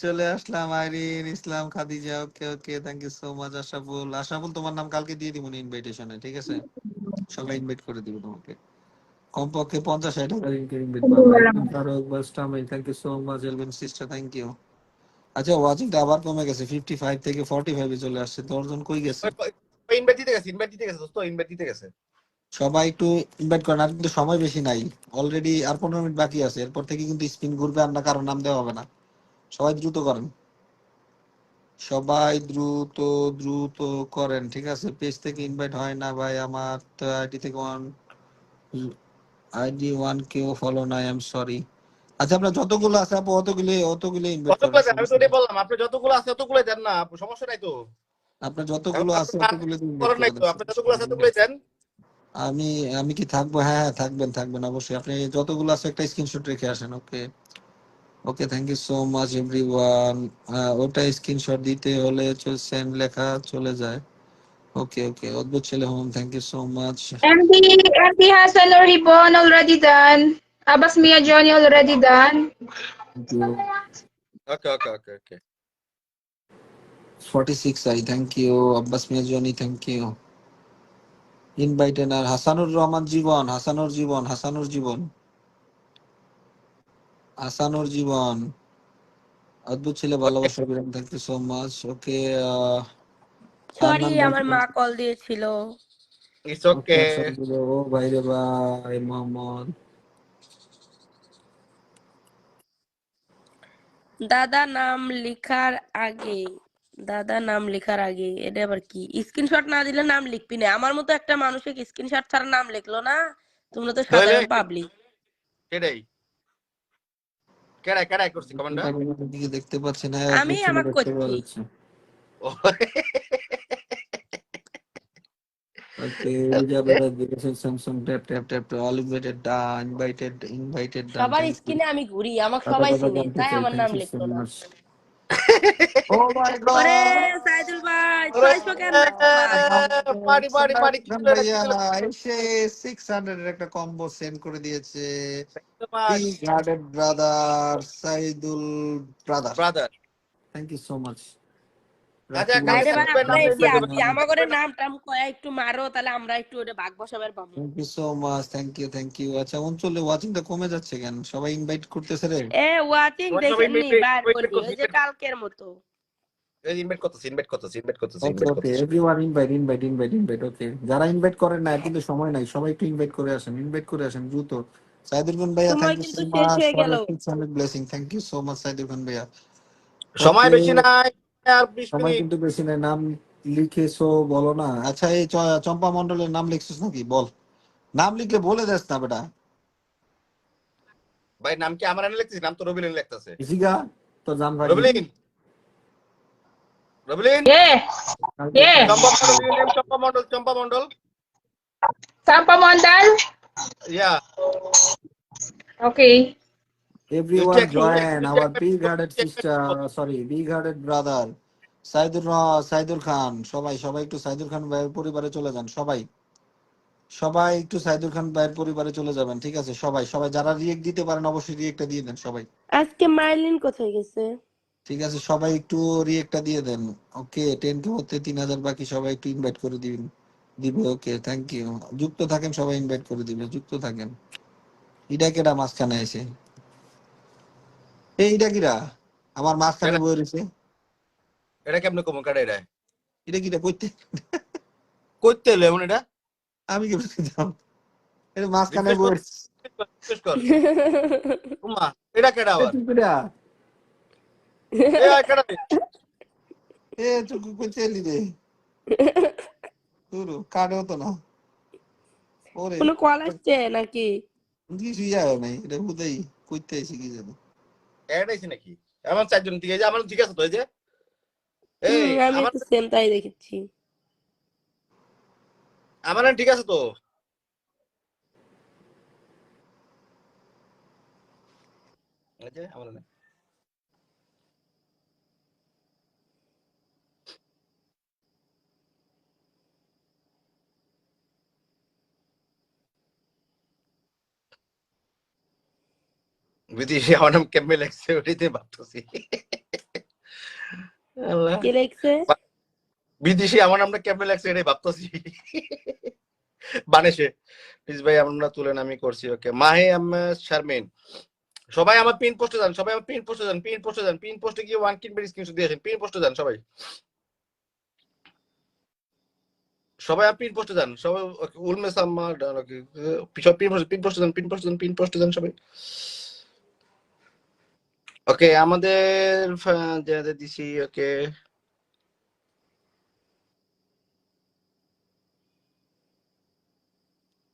চলে আসলাম। Irin, Islam, Khadija, okay okay, thank you so much. Ashaful, Ashaful তোমার নাম কালকে দিয়ে দিব ইনভাইটেশনে, ঠিক আছে? সবাই ইনভাইট করে দিব তোমাকে। কমপক্ষে 50-60 হাজার ইনভাইট পাবা। একদিন Faruk Bustami, thank you so much. Elvin sister, thank you. আচ্ছা, ওয়াচিংটা আবার কমে গেছে, 55 থেকে 45 এ চলে আসছে। 10 জন কই গেছে? ইনভাইট দিতে গেছে দোস্ত, ইনভাইট দিতে গেছে। সবাই একটু ইনভাইট করেন, আর কিন্তু সময় বেশি নাই। অলরেডি আর 15 মিনিট বাকি আছে, এরপর থেকে কিন্তু স্পিন ঘুরবে, আর না কারো নাম দেওয়া হবে না। সবাই দ্রুত করেন, সবাই দ্রুত দ্রুত করেন, ঠিক আছে? পেজ থেকে ইনভাইট হয় না ভাই, আমার তো আইডি থেকে আইডি 1 কেউ ফলো নাই, আই এম সরি। আচ্ছা, আপনার যতগুলো আছে আপু, অতগুলো ইনভাইট করেন, কতগুলো দেন? আমি তো সমস্যা ওটাই নেই। বললাম, আপনি যতগুলো আছে ততগুলো দেন না, আপু, সমস্যা নাই তো। আপনার এখন যতগুলো তো আছে আপনার অতগুলো ইনভাইট করেন করে নাই তো, দেন, আপনি সমস্যা যতগুলো আছে নেই। ততগুলোই দেন। আমি আমি কি থাকবো? হ্যাঁ হ্যাঁ, থাকবেন থাকবেন অবশ্যই। আপনি যতগুলো আছে একটা স্ক্রিনশট রেখে আসেন, okay? Okay, thank you so much everyone. ওটা স্ক্রিনশট দিতে হলে সেন্ড লেখা চলে যায়। ওকে ওকে, অদ্ভুত ছেলে home, thank you so much. MD Hassan or Ribbon already done. Abbas Mia Johnny already done. Thank you. Okay okay okay okay. 46 I, thank you. Abbas মিয়াজনি, thank you. ইনভাইটেন আর হাসানুর রহমান জীবন, হাসানুর জীবন, হাসানুর জীবন, হাসানুর জীবন। অদ্ভুত ছেলে, ভালোবাসা বিরাম, thank you so much. Okay, sorry, Arman ভাই, আমার মা কল দিয়েছিল। ইটস ওকে, ওকে। ও ভাই রে ভাই, মোহাম্মদ। দাদা নাম লেখার আগে, দাদা নাম লেখার আগে এটা আবার কি? স্ক্রিনশট না দিলে নাম লিখবি না? আমার মতো একটা মানুষকে স্ক্রিনশট ছাড়া নাম লিখলো না? তোমরা তো তাহলে সাধারণ পাবলিক। কেডাই কেডাই কেডাই করছি কমান্ডার। দিকে দেখতে পাচ্ছি না, আমি অদ্ভুত ছেলে আমাকে দেখতে পাওয়া করছি। যাচ্ছে। ওকে, Elizabeth Wilson, Samsung, tap, all invited, invited, done, সবার thank you. স্ক্রিনে আমি ঘুরি, আমাকে দাদা সবাই দাদা চিনে, জানতে তাই চাই, আমার thank নাম you so লিখলো না। much. Oh my ওরে God! সাইদুল ভাই, 600 কেন লাগলো ভাই? পার্টি পার্টি পার্টি কি করে ভাইয়া কি এসে 600 এর একটা কম্বো সেন্ড করে দিয়েছে। করে Big hearted brother, Saidul brother. Brother. Thank you so much. আচ্ছা রাকিব কালকে বাইরে ভাই, আসাদ, থাকবেন আমরা আপনি এসি ইনভাইট আসি, আমাকে নাম টাম কয়া একটু মারো, তাহলে আমরা একটু ওটা ভাগ বসাবার পাবো। Thank you so much, thank you. আচ্ছা, অঞ্চলে ওয়াচিংটা কমে যাচ্ছে কেন? সবাই ইনভাইট করতেছে রে। এ ওয়াচিং সবাই সবাই দেখেননি, বার করবি ওই যে কালকের মতো। ইনভাইট করতেছি ইনভাইট করতেছি ইনভাইট করতেছি ওকে ইনভাইট ওকে, করতেছি। Everyone invite. ওকে, যারা ইনভাইট করেন না কিন্তু সময় নাই, সবাই একটু ইনভাইট করে আসেন দ্রুত। সাইদুল খান ভাইয়া, সময় থ্যাংক ইউ সো কিন্তু শেষ মাচ হয়ে ফর গেল। 600 blessing, thank you so much Saidul Khan ভাইয়া। সময় ওকে, বেশি নাই, আর 20 সময় মিনিট। কিন্তু বেশি নাই, নাম লিখেছো বলো না? আচ্ছা, এই চম্পা মন্ডলের নাম লিখছিস নাকি? বল, নাম লিখলে বলে দেস না বেটা। ভাই নাম কি আমার এনে লিখতেছি? নাম তো রবিলিন লিখতেছে। জিগা তো জান ভাই। রবিলিন রবিলিন Yeah, yeah. Champa Mondal, you name Champa Mondal, Champa Mondal. Sampa Mondal. Yeah Okay. You Everyone check join you our check big-hearted sister, sorry, big-hearted brother, Saidul Khan. সবাই একটু সাইদুল খান ভাইয়ের পরিবারে চলে যান। সবাই একটু সাইদুল খান ভাইয়ের পরিবারে চলে যাবেন, ঠিক আছে? সবাই যারা রিয়েক্ট দিতে পারেন অবশ্যই রিয়েক্টটা দিয়ে দেন সবাই, আজকে মাইলিন কোথায় গেছে? ঠিক আছে? সবাই একটু রিয়েক্টটা দিয়ে দেন। ওকে, 10K হতে 3000 বাকি, সবাই একটু ইনভাইট করে দিবে। ওকে, থ্যাংক ইউ। যুক্ত থাকেন, সবাই ইনভাইট করে দিবে, যুক্ত থাকেন। ইডা কেডা মাঝখানে এসে? এইটা কিরা আমার মাঝখানে বই রয়েছে? এটা কেমনে কম কাটা এটা এটা কিটা কইতে? করতে এলো এমন এটা? আমি কি বুঝলাম? এটা মাঝখানে রিফ্রেশ বই কর, রিফ্রেশ কর। উমা এটা কেডা আবার? কি কইরা? এ আর কেডা রে? এ চুকু কইতে এলি রে তুরু কাটেও তো না ওরে কোনো কল আসছে নাকি? কিছুই যায় নাই এটা হুদাই কইতে আইছি কি জানি অ্যাড আইছে নাকি আমার চারজন ঠিক আছে আমার ঠিক আছে তো এই যে এই আমি আমার তো সেম তাই দেখেছি। আমার না ঠিক আছে তো এই যে আমার না বিদেশি আমার নাম কেমনে লাগছে ওইটাই ভাবতেছি আল্লাহ কে লিখছে? বিদেশি আমার নামটা কেমনে লাগছে এটাই ভাবতেছি বানেশে প্লিজ ভাই আমার নাম তুলেন আমি করছি ওকে মাহে আহমেদ শারমিন সবাই আমার পিন পোস্টে যান সবাই আমার পিন পোস্টে যান পিন পোস্টে যান পিন পোস্টে গিয়ে ওয়ান কিনবেন স্ক্রিনশট দিয়ে আসেন পিন পোস্টে যান সবাই সবাই পিন পোস্টে যান সবাই উলমে সাম্মা সব পিন পোস্টে যান পিন পোস্টে যান পিন পোস্টে যান সবাই ওকে আমাদের যাদের দিছি ওকে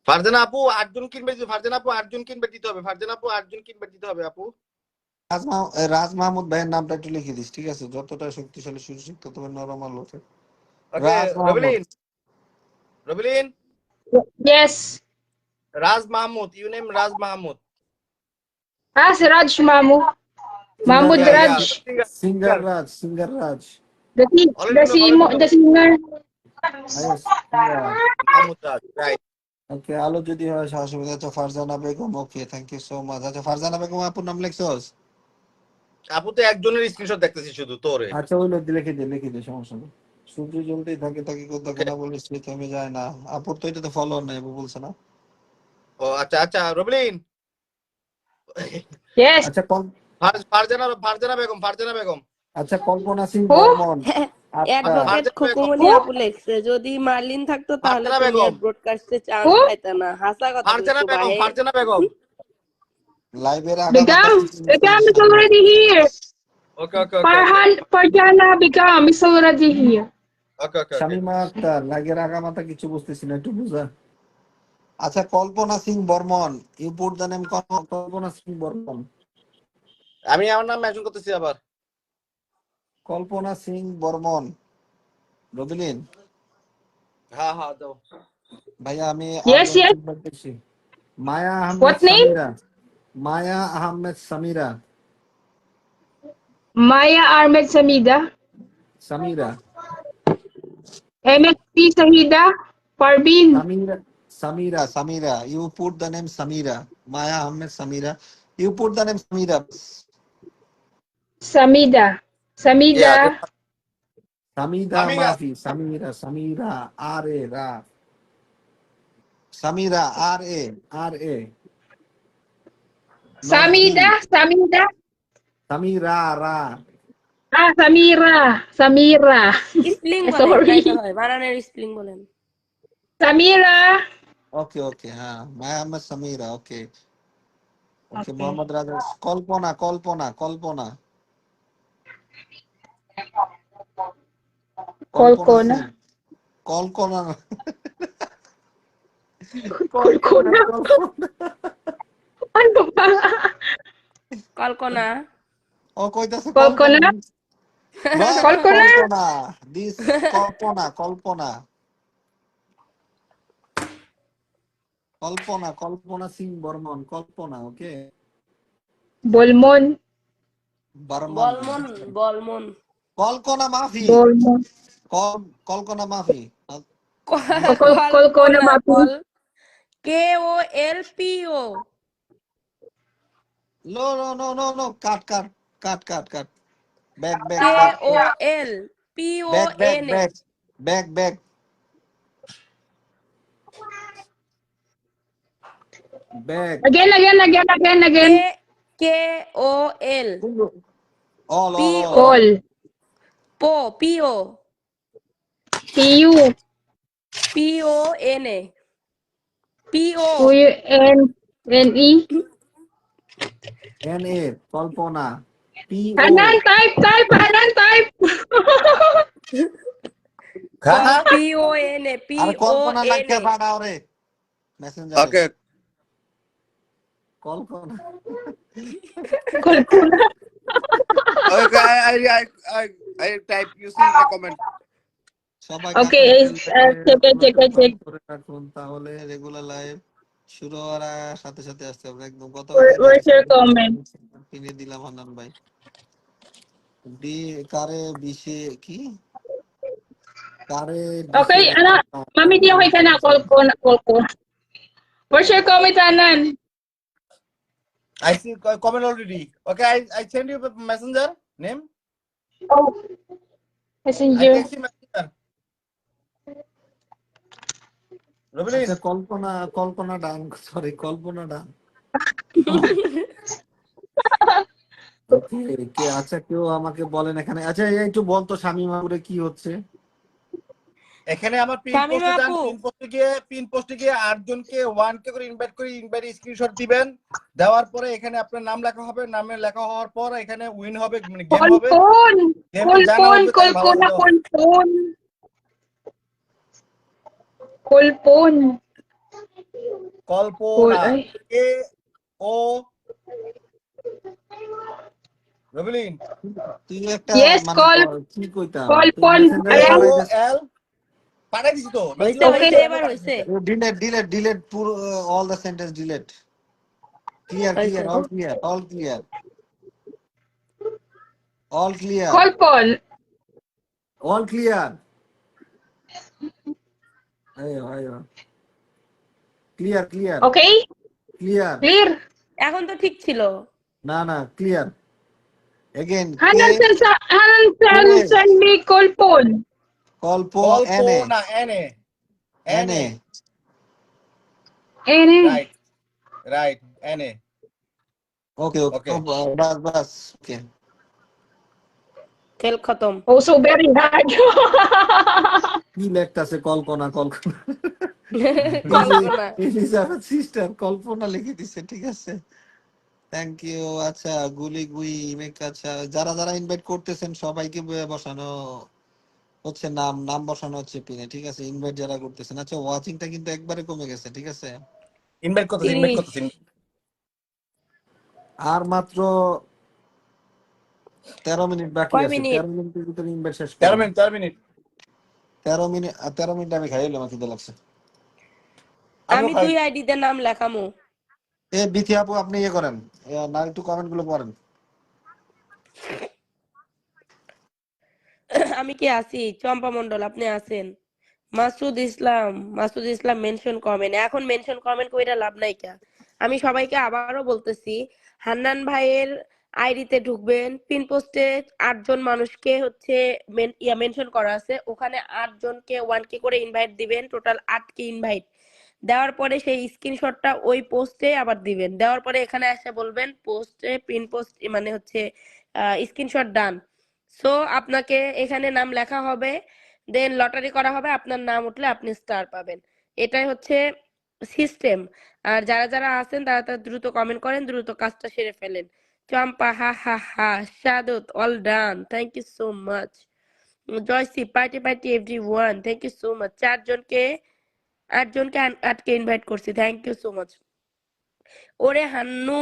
ফারজানা আপু 8 জন কিনবে দিতে ফারজানা আপু 8 জন কিনবে দিতে হবে ফারজানা আপু 8 জন কিনবে দিতে হবে আপু রাজ মাহমুদ ভাইয়ের নামটা একটু লিখে দিস ঠিক আছে যতটা শক্তিশালী সুশিক ততটা নরম আলো ওঠে ওকে রাজ মাহমুদ রবিলিন Yes. Raj Mahmud you name Raj Mahmud Ah, si Raj Mamu. Mahmoud Yeah, Raj. yeah. Singer Raj The singer. Yes, Mahmud Raj right okay আলো যদি হয় অসুবিধা তো Farjana Begum okay thank you so much আচ্ছা ফারজানা বেগম আপুর নাম লিখছস আপু তো একজনের স্ক্রিনশট দেখতেছি শুধু তোরে আচ্ছা ওই লোক লিখে দে সমস্যা নেই সূর্য জ্বলতেই থাকে তাকে কথা কোনা বলিস তুই আমি যায় না আপুর তো এটাতে ফলোয়ার নাই আপু বলছে না ও আচ্ছা আচ্ছা রবিলিন Yes. আচ্ছা ফারজানা বেগম আচ্ছা কল্পনা সিং Who? বর্মন আচ্ছা অ্যাডভোকেট ফারজানা খুকুমনি বেগম। আপু লিখছে যদি মার্লিন থাকতো তাহলে ফারজানা তুমি বেগম। ব্রডকাস্টে চান্স Who? পাইতা না। হাসা কথা ফারজানা বেগম লাইভের Begum is already here. Okay okay Farjana Begum is already here. ওকে ওকে শামিমা আক্তার লাগের আগামাতা কিছু বুঝতেছি না একটু বুঝা আচ্ছা Kalpana Singh Barman you put the name Kalpana Singh Barman আমি আমার নাম মেনশন করতেছি আবার কল্পনা সিং বর্মন রবিলিন হ্যাঁ হ্যাঁ দাও ভাইয়া আমি Yes, yes. Maya Ahmed What name? Samira Maya Ahmed Samira Maya Ahmed Samida. Samira MSP Sahida. Parveen. Samira. You put the name Samira. Maya Ahmed Samira. You put the name Samira. Samida. Yeah. Samida Mafi. Samira. R.A. Ra. Samira. R.A. Samida. Samira. Ra. Ah, Samira. Spelling বলেন Sorry. তাইতে হয় বানানের spelling বলেন Samira. Okay. हाँ. Maya Ahmed Samira. Okay. Okay. Mohammad Raja. Kalpana. Kolkona. Kolkona. Ano ba? কল্পনা Oh, কইতাছে Kolkona? No, Kolkona? This Kolpona Singh Burman. Kolpona, okay? Bolmon. বলমন Kolkona Mafi. Bolmon. Kolkona Mafi. Kolkona Mafi. KOLPO No. Cut. Back. KOLPON Back. Back. Again. KOL All. All. PO PU. PON PO UNE. NA. Kolpona. P. Hanan, type. Hanan, type. হ্যাঁ PON আর কল্পনা নাকি PON পাঠাও রে মেসেঞ্জারে ওকে কল্পনা Kulpuna. Okay I type you see in the comment. সবাই Okay, check it. করে রাখুন তাহলে regular live শুরু হওয়ার সাথে সাথে আসতে হবে একদম গত Where's your comment? কিনে দিলাম হান্নান ভাই ডি কারে বিশে কি কারে Okay, mami, di okay ka na. Call ko. Where's your comment, Anan? I see comment already. Okay, I send you a messenger name. Oh, I messenger. text you messenger. Rubilin, আচ্ছা কল্পনা ডান sorry কল্পনা ডান ওকে কে আচ্ছা কেউ আমাকে বলেন এখানে আচ্ছা এই একটু বলতো শামিমাপুরে কি হচ্ছে এখানে আমার পিন শামিমা পোস্টে যান, আপু। পিন পোস্টে গিয়ে 8 জনকে 1 কে করে ইনভাইট স্ক্রিনশট দিবেন। দেওয়ার পরে এখানে আপনার নাম লেখা হবে, নামে লেখা হওয়ার পর এখানে উইন হবে, মানে গেম হবে। Kulpun. গেমে জানা হবে তাই ভালো Kulpuna, ভালো। kulpun. Kulpun. কল্পনা Ay. কে ও রবিলিন তুই একটা Yes, কি কইতাম Kulpun. কে Ayan. ও এল পাঠাই দিছি তো হইছে Okay. এবার হইছে। ডিলেট পুরো all the sentence delete clear হইছে। All clear Kulpun. আয়ো ক্লিয়ার Okay? Clear. এখন তো ঠিক ছিল। না clear again Hanan send me Kulpun. Kalpana এনে এনে Any. রাইট এনে ওকে Okay. বাস ওকে খেল খতম। Oh, so very hard. কি লেখতাছে কল্পনা কল্পনা। এলিজাবেথ সিস্টার কল্পনা লিখে দিছে ঠিক আছে থ্যাংক ইউ আচ্ছা গুই মেক আচ্ছা যারা ইনভাইট করতেছেন সবাইকে বসানো হচ্ছে নাম বসানো হচ্ছে পিনে ঠিক আছে ইনভাইট যারা করতেছেন আচ্ছা ওয়াচিংটা কিন্তু একবারে কমে গেছে ঠিক আছে ইনভাইট করতেছি আর মাত্র 13 মিনিট বাকি কয় আছে মিনিট? 13 মিনিটের ভিতরে ইনভাইট শেষ 13 মিনিট 13 মিনিট আমি খাইলে আমাকে খিদে লাগছে আমি 2 আইডিতে নাম লেখামু। বিথি আপু আপনি করেন না একটু কমেন্ট গুলো পড়েন আমি কি আছি? চম্পা মন্ডল আপনি আছেন? মাসুদ ইসলাম মেনশন কমেন্ট। এখন মেনশন কমেন্ট কইরা লাভ নাই কা। আমি সবাইকে আবারও বলতেছি হান্নান ভাইয়ের আইডিতে ঢুকবেন, পিন পোস্টে 8 জন মানুষকে হচ্ছে মেনশন করা আছে, ওখানে 8 জনকে 1 কে করে ইনভাইট দিবেন, টোটাল 8 কে ইনভাইট দেওয়ার পরে সেই স্ক্রিনশটটা ওই পোস্টে আবার দিবেন, দেওয়ার পরে এখানে এসে বলবেন পোস্টে পিন পোস্ট মানে হচ্ছে স্ক্রিনশট ডান। সো আপনাকে এখানে নাম লেখা হবে, দেন লটারি করা হবে, আপনার নাম উঠলে আপনি স্টার পাবেন। এটাই হচ্ছে সিস্টেম। আর যারা আছেন তারা দ্রুত কমেন্ট করেন, দ্রুত কাজটা সেরে ফেলেন। চম্পা হা Sadat all done, thank you so much. জয়সি party everyone, thank you so much. 8 জনকে আটকে ইনভাইট করছি, থ্যাংক ইউ সো মাচ। ওরে হান্নু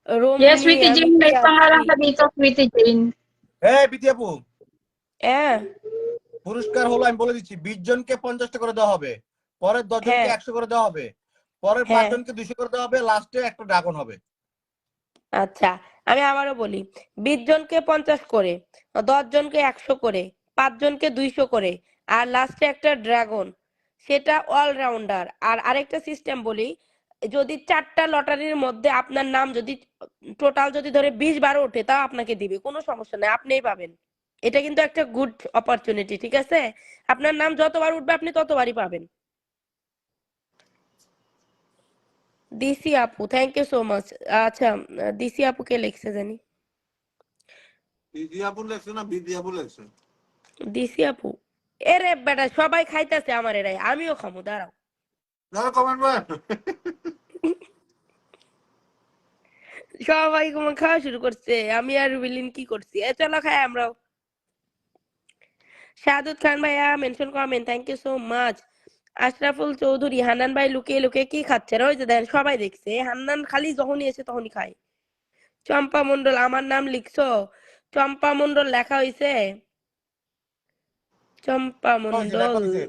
রোমনি Yes, Sweetie আমি Jane. কি May pangalan আছি? ka dito, Sweetie Jane. Bithi আপু হ্যাঁ পুরস্কার হলো আমি বলে দিচ্ছি 20 জনকে 50 টাকা করে দেওয়া হবে, পরের 10 জনকে হ্যাঁ 100 করে দেওয়া হবে, পরের 5 হ্যাঁ জনকে 200 করে দেওয়া হবে, লাস্টে একটা ড্রাগন হবে। আচ্ছা আমি আবারও বলি 20 জনকে 50 করে, 10 জনকে 100 করে, 5 জনকে 200 করে, আর লাস্টে একটা ড্রাগন, সেটা অলরাউন্ডার। আর আরেকটা সিস্টেম বলি, যদি 4টা লটারির মধ্যে আপনার নাম যদি টোটাল যদি ধরে 20 বার ওঠে তাও আপনাকে দিবে, কোনো সমস্যা নাই, আপনিই পাবেন। এটা কিন্তু একটা গুড অপরচুনিটি, ঠিক আছে? আপনার নাম যতবার উঠবে আপনি ততবারই পাবেন। ডিসি আপু থ্যাংক ইউ সো মাচ। আচ্ছা ডিসি আপু কে লিখছে জানি? বিথি আপু লেখছে না বিথি আপু লেখছে ডিসি আপু এরে বেটা সবাই খাইতেছে আমার এরাই, আমিও খামু, দাঁড়াও। যারা কমেন্ট করেন সবাই খাওয়া শুরু করছে, আমি আর রুবিলিন কি করছি? চলো খাই আমরাও। শাহাদুত খান ভাইয়া mention comment, thank you so much. Ashraful Chowdhury, Hannan ভাই লুকিয়ে লুকিয়ে কি খাচ্ছেন? ওই যে দেন সবাই দেখছে, হান্নান খালি যখনই এসে তখনই খায়। চম্পা মন্ডল, আমার নাম লিখছো? চম্পা মন্ডল লেখা হইছে? চম্পা লেখা মন্ডল, হয়েছে,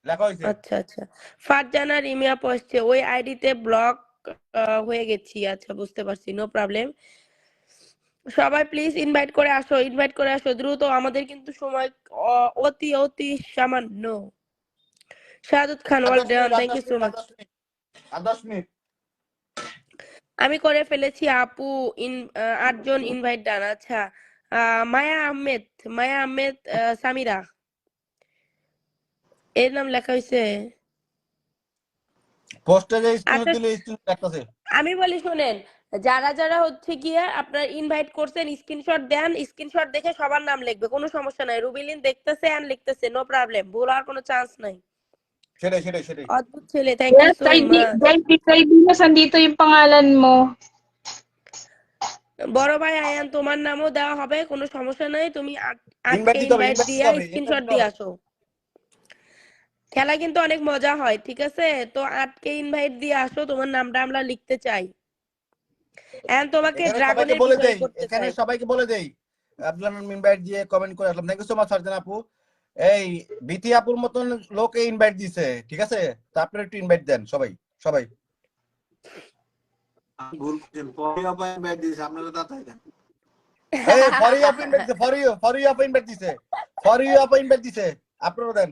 লেখা হয়েছে। আচ্ছা আচ্ছা। ফারজানা রিমিয়া পোস্টে ওই আইডিতে ব্লক হয়ে গেছি, আচ্ছা বুঝতে পারছি, নো প্রবলেম। সবাই প্লিজ ইনভাইট করে আসো, ইনভাইট করে আসো দ্রুত, আমাদের কিন্তু সময় অতি অতি সামান্য। শাহাদুত খান, আর ওয়েল 10 ডান, মিনিট, আর থ্যাংক 10 ইউ সো মিনিট, আর মাচ। 10 মিনিট, আর 10 মিনিট। আমি করে ফেলেছি আপু, 8 জন ইনভাইট ডান। আচ্ছা, মায়া আহমেদ, মায়া আহমেদ সামিরা, এর নাম লেখা হয়েছে। পোস্টে যে স্ক্রিনশট আচ্ছা, দিলে স্ক্রিনশট দেখতেছে। আমি বলি শুনেন, যারা যারা হচ্ছে গিয়ে আপনার ইনভাইট করছেন স্ক্রিনশট দেন, স্ক্রিনশট দেখে সবার নাম লিখবে, কোনো সমস্যা নাই। রুবিলিন দেখতেছে এন্ড লিখতেছে, নো প্রবলেম, ভুল আর কোনো চান্স নাই। সেটাই সেটাই সেটাই। অদ্ভুত ছেলে, thank you Yes, so ID, much. ID Venus, andito yung pangalan mo. বড় ভাই আয়ান, তোমার নামও দেওয়া হবে, কোনো সমস্যা নাই। তুমি ইনভাইট আটকে দিতে হবে, ইনভাইট ইনভাইট দিতে দিয়া হবে, ইনভাইট স্ক্রিনশট দিতে দিয়ে হবে। আসো। খেলা কিন্তু অনেক মজা হয়, ঠিক আছে? তো আটকে ইনভাইট দিয়ে আসো, তোমার নামটা আমরা লিখতে চাই। এন্ড তোমাকে এখানে সবাইকে ড্রাগনের বলে বিজয়ী দেই, করতে এখানে চাই। সবাইকে বলে দেই, আপনার ইনভাইট দিয়ে কমেন্ট করে আসলাম। Thank you so much Farjana আপু। এই বিথি আপুর মতন লোকে ইনভাইট দিছে, ঠিক আছে? তো আপনারা একটু ইনভাইট দেন সবাই, সবাই। আমি ভুল করছেন, পরে আবার ইনভাইট দিয়েছে, আপনারা তাতাই দেন। এই ফর ইউ আপু ইনভাইট দিছে, ফর ইউ আপু ইনভাইট দিছে, ফর ইউ আপু ইনভাইট দিছে, আপনারা দেন।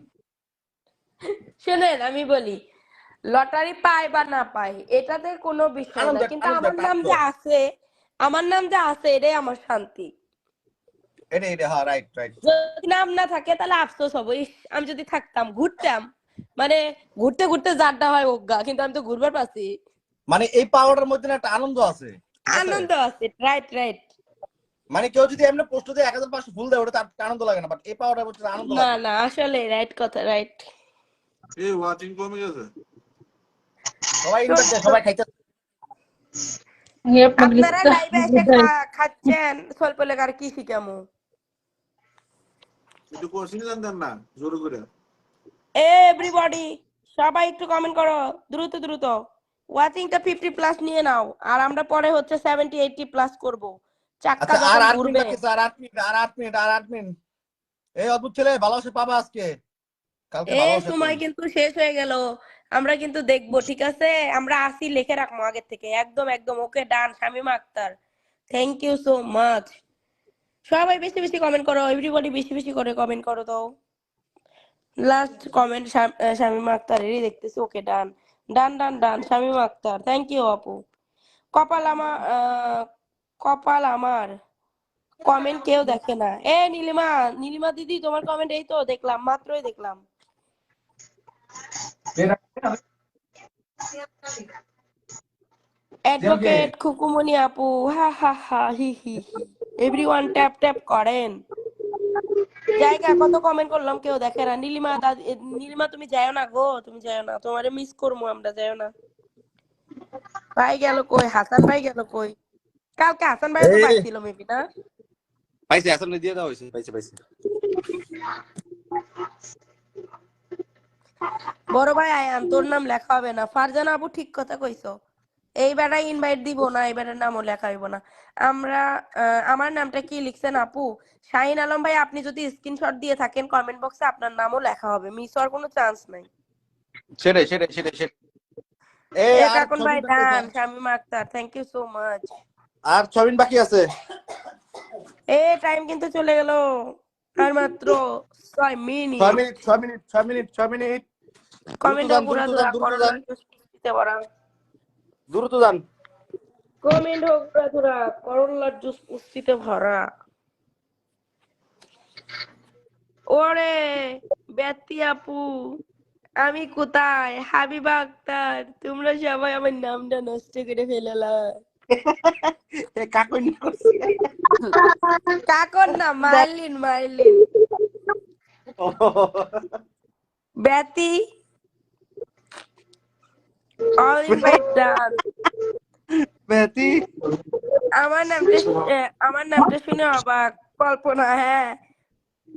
শুনেন আমি বলি, লটারি পায় বা না পায় এটাতে কোনো বিষয় না, আনন্দ, কিন্তু আনন্দ, আমার একটা নাম আনন্দ। যে আছে, আমার নাম যে আছে এটাই আমার শান্তি। এটা এটা, হ্যাঁ, রাইট রাইট। যদি নাম না থাকে তাহলে আফসোস হবে, ইস, আমি যদি থাকতাম ঘুরতাম, মানে ঘুরতে ঘুরতে জাড্ডা হয় অজ্ঞা, কিন্তু আমি তো ঘুরবার পাচ্ছি। মানে এই পাওয়াটার মধ্যে না একটা আনন্দ আছে, ঠিক আছে? আনন্দ আছে, রাইট রাইট। মানে কেউ যদি এমনি পোস্ট দিয়ে 1500 ফুল দেয়, ওটা তার আনন্দ লাগে না, বাট এই পাওয়াটার মধ্যে আনন্দ না লাগে। না, আসলে রাইট কথা, রাইট। এই ওয়াচিং কমে গেছে। সবাই ইনভাইট দেয়, সবাই খাইতে। Ang hirap আপনারা maglista. লাইভে এসে খাচ্ছেন, স্বল্প লেখার কি শিখামু? একটু কোশ্চিন জানতেন না জোরে করে। এভরিবডি, সবাই একটু কমেন্ট করো, দ্রুত দ্রুত। ওয়াচিংটা 50+ নিয়ে নাও, আর আমরা পরে হচ্ছে 70-80+ করব, চাক্কা আচ্ছা, আর যখন 8 মিনিট ঘুরবে। বাকি আছে, আর 8 মিনিট, আর 8 মিনিট, আর 8 মিনিট। এই অদ্ভুত ছেলে ভালোবাসা পাবা আজকে, কালকে এ ভালোবাসা সময় কই? কিন্তু শেষ হয়ে গেল, আমরা কিন্তু দেখবো, ঠিক আছে? আমরা আসি, লিখে রাখবো আগের থেকে, একদম একদম। Okay done, Shamima Akter, thank you so much. সবাই বেশি বেশি কমেন্ট করো, এভরিবডি বেশি বেশি করে কমেন্ট করো তো। লাস্ট কমেন্ট শামিমা আক্তারেরই দেখতেছি, ওকে ডান ডান ডান ডান, শামিমা আক্তার, থ্যাংক ইউ আপু। কপাল আমার, কপাল আমার কমেন্ট কেউ দেখে না। এ নীলিমা, নীলিমা দিদি, তোমার কমেন্ট এই তো দেখলাম, মাত্রই দেখলাম। অ্যাডভোকেট খুকুমনি আপু, হা হা হা, হি হি হি। এভরিওয়ান ট্যাপ ট্যাপ করেন। জায়গা কত কমেন্ট করলাম, কেউ দেখে না। নীলিমা দাদি, নীলিমা তুমি যাও না গো, তুমি যাও না, তোমারে মিস করবো আমরা, যাও না। ভাই গেল কই? হাসান ভাই গেল কই? কালকে হাসান ভাই তো এই পাইছিল মেবি, না? পাইছে, আসলে দিয়ে দাও হইছে, পাইছে পাইছে। বড় ভাই আয়ান, তোর নাম লেখা হবে না। ফারজানা আপু ঠিক কথা কইছো, এই বেড়াই ইনভাইট দিব না, এই বেড়ার নামও লেখা হইব না। আমরা আমার নামটা কি লিখছেন আপু? শাহিন আলম ভাই, আপনি যদি স্ক্রিনশট দিয়ে থাকেন কমেন্ট বক্সে, আপনার নামও লেখা হবে, মিস হওয়ার কোনো চান্স নাই। সেটাই সেটাই সেটাই সেটাই। এই এ আর কাকুন 6 ভাই মিনিট বাকি আছে, done, Shamima Akter, thank you so much. আর 6 মিনিট বাকি আছে। এ টাইম কিন্তু চলে গেল, আর মাত্র 6 6 minute. Minute, 6 minute, 6 minute, 6 minute. দ্রুত কমেন্ট যান, ঘুরা দ্রুত যান, ধরা দ্রুত যান, করোনা দিতে পারা। দ্রুত যান। কমেন্ট হোক ঘুরা ধরা, করোনার জুস পুষ্টিতে ভরা। ওরে ব্যতি আপু, আমি কোথায়? হাবিবা আক্তার, তোমরা সবাই আমার নামটা নষ্ট করে ফেলালা। এ কাকই না করছে। কাকর না, মার্লিন, মার্লিন। ব্যতি, অল ইনভাইট ডান। বেতি আমার নামটা আমার নামটা শুনে অবাক, কল্পনা, হ্যাঁ।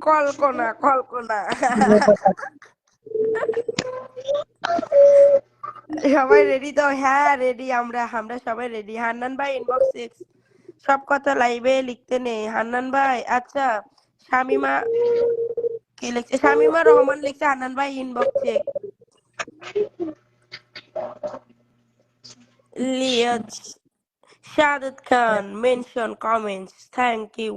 কল্পনা কল্পনা সবাই রেডি তো? হ্যাঁ রেডি, আমরা আমরা সবাই রেডি। হান্নান ভাই ইনবক্স 6 সব কথা লাইভে লিখতে নেই। হান্নান ভাই আচ্ছা, শামিমা কি লিখছে? শামিমা রহমান লিখছে হান্নান ভাই inbox check. Liaz Shahadat Khan mention comments, thank you.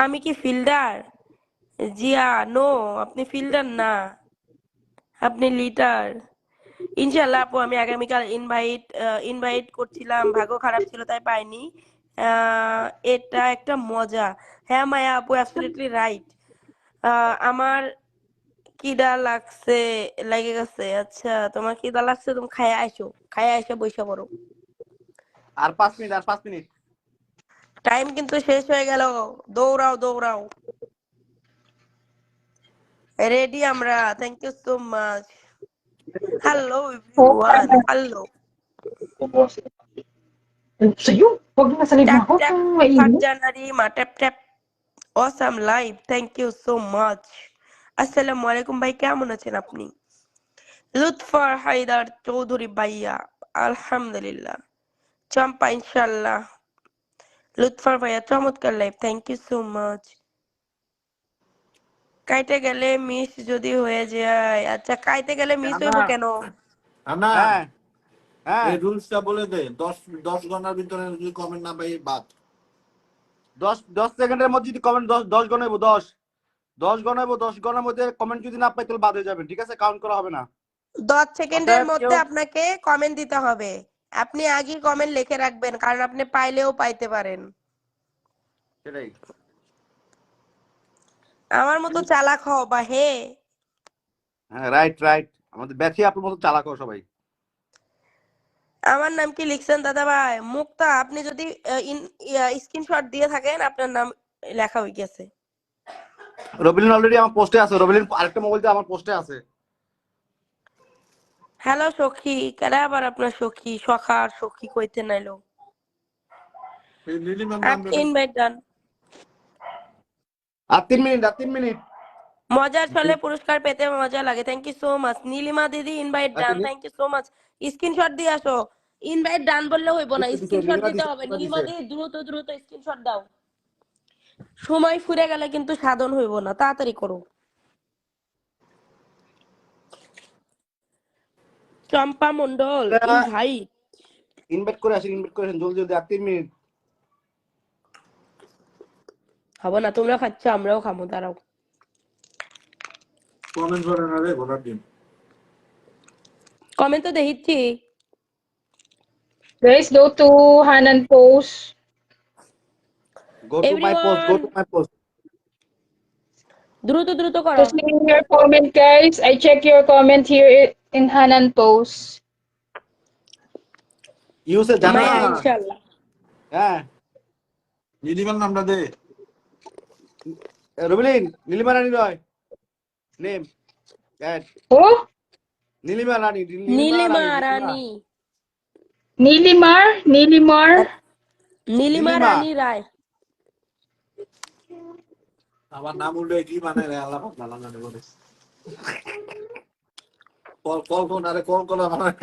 আমি কি ফিল্ডার? জিয়া নো, আপনি ফিল্ডার না, আপনি লিডার। ইনশাল্লাহ আপু, আমি আগামীকাল ইনভাইট করছিলাম, ভাগ্য খারাপ ছিল তাই পাইনি। এটা একটা মজা। হ্যাঁ মায়া আপু, অ্যাবসলিউটলি রাইট। আমার খিদা লাগছে, লেগে গেছে। আচ্ছা তোমার খিদা লাগছে, তুমি খায়া আইসো বইসা পড়ো। আর 5 মিনিট, আর 5 মিনিট। টাইম কিন্তু শেষ হয়ে গেল, দৌড়াও দৌড়াও। রেডি আমরা, thank you so much. Hello everyone, hello. Sa'yo, huwag na sa live tap na ako tap kung mainit. ফারজানারি মা tap tap. Awesome live, thank you so much. আসসালামু আলাইকুম ভাই, কেমন আছেন আপনি? লুৎফর হায়দার চৌধুরী ভাইয়া, আলহামদুলিল্লাহ। চম্পা ইনশাল্লাহ। লুৎফর ভাইয়া চমৎকার live, thank you so much. কাইতে গেলে মিস যদি হয়ে যায়, আচ্ছা কাইতে গেলে মিস হইব কেন? আমরা হ্যাঁ হ্যাঁ, এই রুলসটা বলে দে, 10 ঘন্টার ভিতরে যদি কমেন্ট না পাই বাদ। 10 সেকেন্ডের মধ্যে যদি কমেন্ট 10 গণাইবো, 10 গণাইবো, 10 গণার মধ্যে কমেন্ট যদি না পাই তাহলে বাদ হয়ে যাবেন, ঠিক আছে? কাউন্ট করা হবে না। 10 সেকেন্ডের অতএব মধ্যে আপনাকে কমেন্ট দিতে হবে। আপনি আগে কমেন্ট লিখে রাখবেন, কারণ আপনি পাইলেও পাইতে পারেন। সেটাই। আমার মতো চালাক হও বা হে। হ্যাঁ রাইট রাইট, আমাদের ব্যাচে আপনার মতো চালাক হয় সবাই। আমার নাম কি লিখছেন দাদা ভাই? মুক্তা, আপনি যদি স্ক্রিনশট দিয়ে থাকেন আপনার নাম লেখা হয়ে গেছে। রবিলিন অলরেডি আমার পোস্টে আছে, রবিলিন আরেকটা মোবাইল দিয়ে আমার পোস্টে আছে। হ্যালো সখী, কেডা আবার আপনার সখী? সখার সখী কইতে নাইলো। এই নীলিমার আপনি নামটা ইনভাইট ডান। আর 3 মিনিট, আর 3 মিনিট। মজার ছলে পুরস্কার পেতে মজা লাগে, thank you so much. Nilima দিদি invite done, thank you so much. Screenshot দিয়ে আসো। ইনভাইট ডান বললে হইব না, স্ক্রিনশট দিতে হবে। নীলিমা দিদি দ্রুত দ্রুত স্ক্রিনশট দাও। সময় ফুরে গেলে কিন্তু সাধন হইব না, তাড়াতাড়ি করো। চম্পা মন্ডল ইনভাইট। ইনভাইট করে আসেন, ইনভাইট করে আসেন জলদি জলদি, আর 3 মিনিট। হবে না, তোমরা খাচ্ছ আমরাও খামো, দাঁড়াও। কমেন্ট করে না রে ঘোড়ার ডিম। কমেন্ট তো দেখিচ্ছি। Guys, go to Hanan post. Go to my post, go to my post. দ্রুত দ্রুত করো। Just leave your comment, guys. I check your comment here in Hanan post. ইউসে জানা মায়া না। ইনশাআল্লাহ। হ্যাঁ নীলিমার নামটা দে। রবিলিন, নীলিমা রানী নয় name add. Who? Nilima Rani, Nilima Rani. Nilimar? Nilimar? Nilima Nilima. Rani Roy. আমার নাম উল্টে কি মানে রে আল্লাহ পাক জানা জানে বলে। কল কোন আরে কল কল আমার।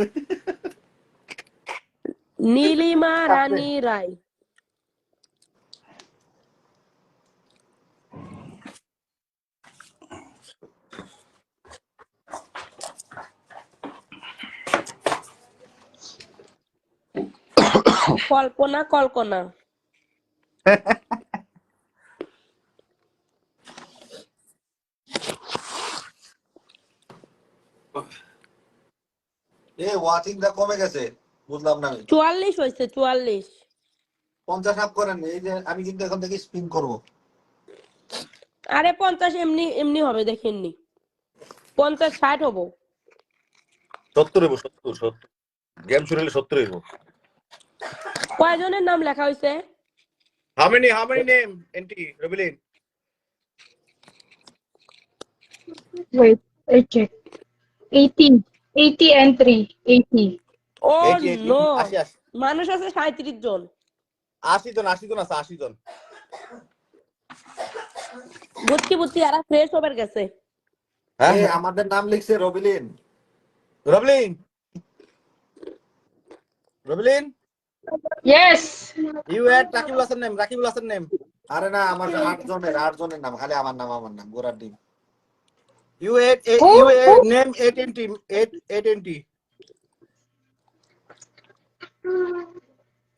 নীলিমা রানী রায়। কল্পনা কল্পনা। এ ওয়াচিংটা কমে গেছে, বুঝলাম না আমি। 44 হয়েছে, 44। 50 আপ করেন, এই যে আমি কিন্তু এখন থেকে স্পিন করব। আরে 50 এমনি এমনি হবে, দেখেননি? 50 60 হবো। 70 হইব, 70 গেম শুরু হলে 70 হইব। কয়জনের নাম লেখা হয়েছে? How many name NT Rabilin? Wait, I check. 80 entry. 80. O 80 no, 80 মানুষ আছে 37 জন। 80 জন আছে, 80 জন। বুঝছি বুঝছি, আর ফ্রেশ ওভার গেছে। হ্যাঁ এই হ্যাঁ আমাদের নাম লিখছে Robilin. Roblin Roblin Yes. You add Rakibul Hasan name Rakibul Hasan name আরে না, আমার 8 জনের নাম, খালি আমার নাম গোরার ডিম। You add Who? You Who? Add name 820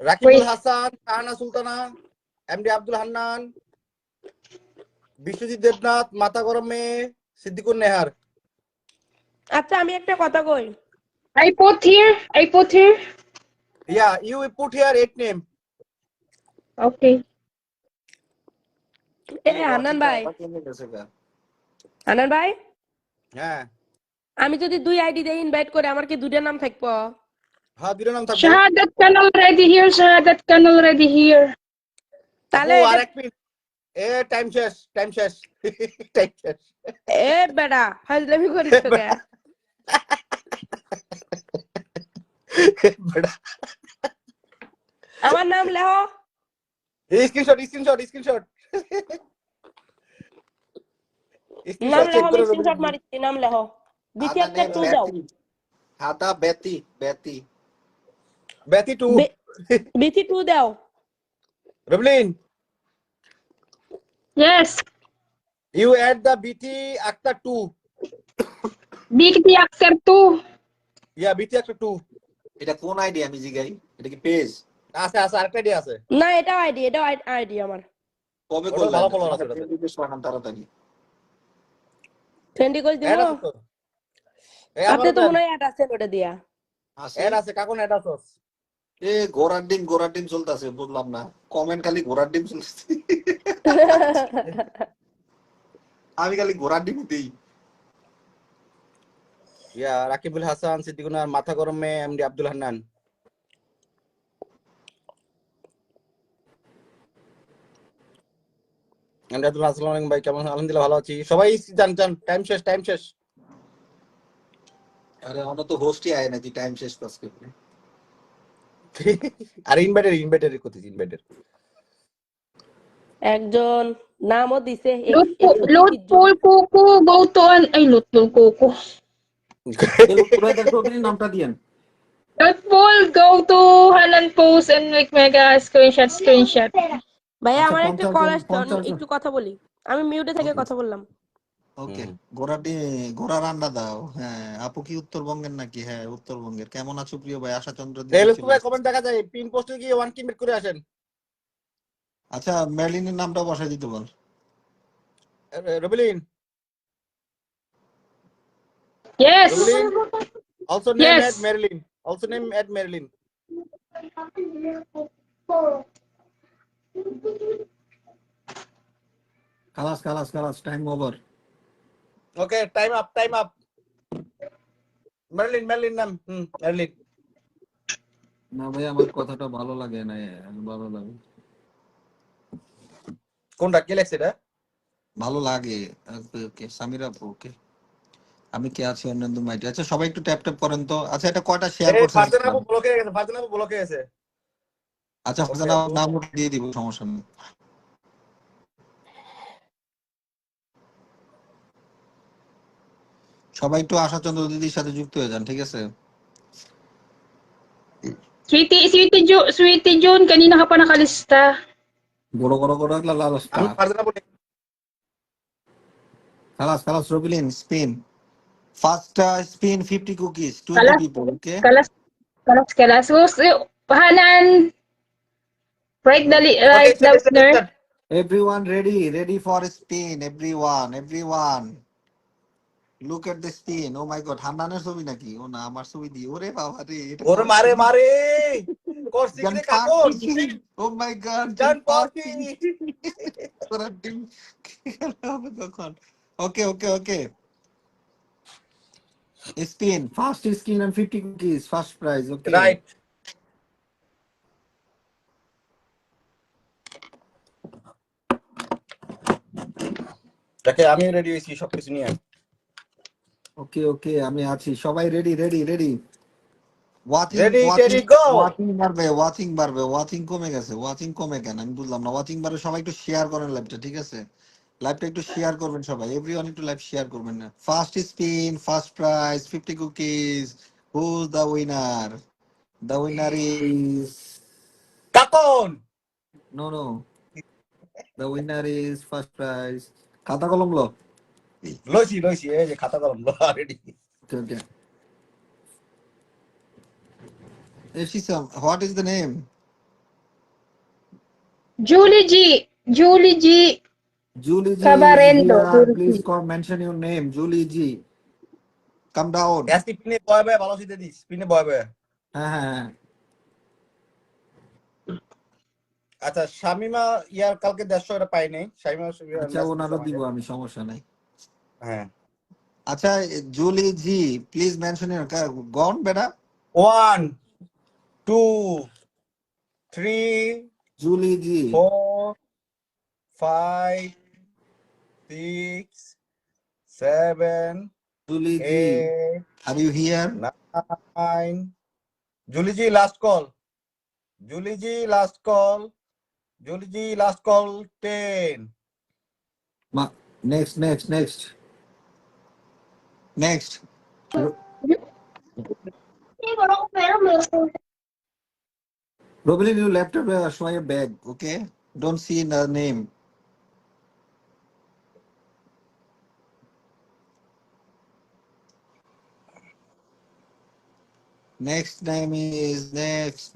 Rakibul Wait. Hasan Shahana Sultana MD Abdul Hannan Biswajit Debnath মাথা গরম মেয়ে সিদ্দিকুর নেহার আচ্ছা আমি একটা কথা কই, I put here. I put here. Yeah, you put here 8 name. Okay. এ হান্নান ভাই, হান্নান ভাই, হ্যাঁ আমি যদি 2 আইডি দিয়ে ইনভাইট করে আমার কি 2টা নাম থাকবো? হ্যাঁ দুটো নাম থাকবো Shahadat can already here. Shahadat can already here. তাহলে আপু, আর এটা- এক মিনিট টাইম শেষ টাইম শেষ টাইম শেষ এ বেটা ফাজলামি করিস তো কে? বেটা আমার নাম লেখো, স্ক্রিনশট নাম চেক লেখো, করে স্ক্রিনশট মারিছি, নাম লেখো। দ্বিতীয় একটা 2 দাও, হাতা বেতি বেতি 2 বিথি 2 দাও। রবলিন Yes. you add the BT Akhtar 2 Big the actor too. yeah BT Akhtar 2 এটা কোন আইডি আমি জিগাই? এটা কি পেজ? আছে আরেকটা দিয়ে আছে না এটাও আইডি আমার। কবে ওটা করলেন? ভালো follower আছে ওটাতে। রিকোয়েস্ট বানান তাড়াতাড়ি। ফ্রেন্ড রিকোয়েস্ট অ্যাড দিমু, আছে তো আপনি তো মনে হয় অ্যাড আছেন ওটা দিয়া। আছে? অ্যাড আছে কাকুন অ্যাড আছে এ ঘোড়ার ডিম চলতেছে, বুঝলাম না। কমেন্ট খালি ঘোড়ার ডিম চলতেছে। আমি খালি ঘোড়ার ডিম দিই। ইয়া রাকিবুল হাসান সিদ্দিকুর নেহার মাথা গরম মেয়ে এমডি আব্দুল হান্নান এমডি আব্দুল হাসান আসসালামু আলাইকুম ভাই কেমন আছেন? আলহামদুলিল্লাহ ভালো আছি সবাই জান টাইম শেষ আরে আমরা তো হোস্টই আয় না, তুই টাইম শেষ পাস করবি। আর ইনভাইটের করতেছি ইনভাইটের একজন নামও দিছে Lutful Kuku go to an ay Lutful Kuku. নামটা দিয়েন। Lutful go to Hanan post and make mega screenshot. ভাইয়া আচ্ছা, আমার একটা 50 কল জন, আসছে, 50 জন। একটু কথা বলি, আমি মিউটে থেকে Okay. কথা বললাম। ওকে, ঘোড়ার আন্ডা দাও। হ্যাঁ, আপু কি উত্তরবঙ্গের নাকি? হ্যাঁ উত্তরবঙ্গের। কেমন আছো প্রিয় ভাই? আশাচন্দ্র লুৎফু ভাই কমেন্ট দেখা যায় পিন পোস্টে গিয়ে ওয়ান কিমেট করে আসেন আচ্ছা, মেলিনের নামটা বসাই দিতে বল। রবিলিন Yes. Rubelin? also name Yes. at Marilyn also name at Marilyn খালাস time over. okay time up Marilyn নাম Marilyn না ভাই, আমার কথাটা ভালো লাগে না, ভালো লাগে। কোনটা কে লেখছে এটা ভালো লাগে। ওকে সামিরা আপু, ওকে। আমি কে আছি অন্যান্য মাইটি। আচ্ছা সবাই একটু ট্যাপ ট্যাপ করেন তো। আচ্ছা এটা কয়টা শেয়ার করছেন? ফারজানা আপু ব্লকে গেছে আচ্ছা ফারজানা আপু। নাম দিয়ে দিব, সমস্যা নেই। সবাই একটু আশাচন্দ্র দিদির সাথে যুক্ত হয়ে যান, ঠিক আছে? Sweetie June, kanina ka pa nakalista. বড় লালাস্তা। আমি ফারজানা আপু খালাস রবিলিন spin. First spin 50 cookies, 20 Kalas. people, okay? Kalas. Hanan. Right the listener. Everyone ready for spin, everyone. Look at the spin. Oh my god, হান্নানের ছবি নাকি? ও না, আমার ছবি দি। ওরে বাবা রে, এটা ওরে মারে করছি জান কি কাকন পাখি। Oh my god, জান পাখি ওরা ডিম খেলা হবে কখন? Okay spin, first spin and 50 cookies, first prize, okay? Right তাকে আমি রেডি হইছি সবকিছু নিয়ে ওকে আমি আছি। সবাই ready Ready, steady, go! Watching কমে গেছে। ওয়াচিং কমে কেন আমি বুঝলাম না। ওয়াচিং বাড়বে, সবাই একটু শেয়ার করেন লাইভটা, ঠিক আছে? লাইভটা একটু শেয়ার করবেন সবাই, এভরিওয়ান একটু লাইভ শেয়ার করবেন না। First spin, first prize 50 cookies. Who's the winner? The winner is Kakon no, the winner is first prize. খাতা কলম লো। লইছি এই যে খাতা কলম ready. Okay, Efisam, what is the name? Julie G. Julie G. Julie G is Cabarendo. here. Please come mention your name. Julie G. Come down. স্পিনে বয় বয় ভালো সিতে দিস, স্পিনে বয় বয়। হ্যাঁ। আচ্ছা শামিমা ইয়ার কালকে 150 এটা পাই নাই, শামিমা আচ্ছা ওনারও দিব আমি, সমস্যা নাই। হ্যাঁ আচ্ছা Juli ji, please mention your গন বেটা। 1 2 3 Juli ji 4 5 6 7 Juli ji 8 are you here? 9 Juli ji last call, Juli ji last call, Juli ji last call 10। Next Robin, you left show your bag, okay? Don't see the name. Next name is next.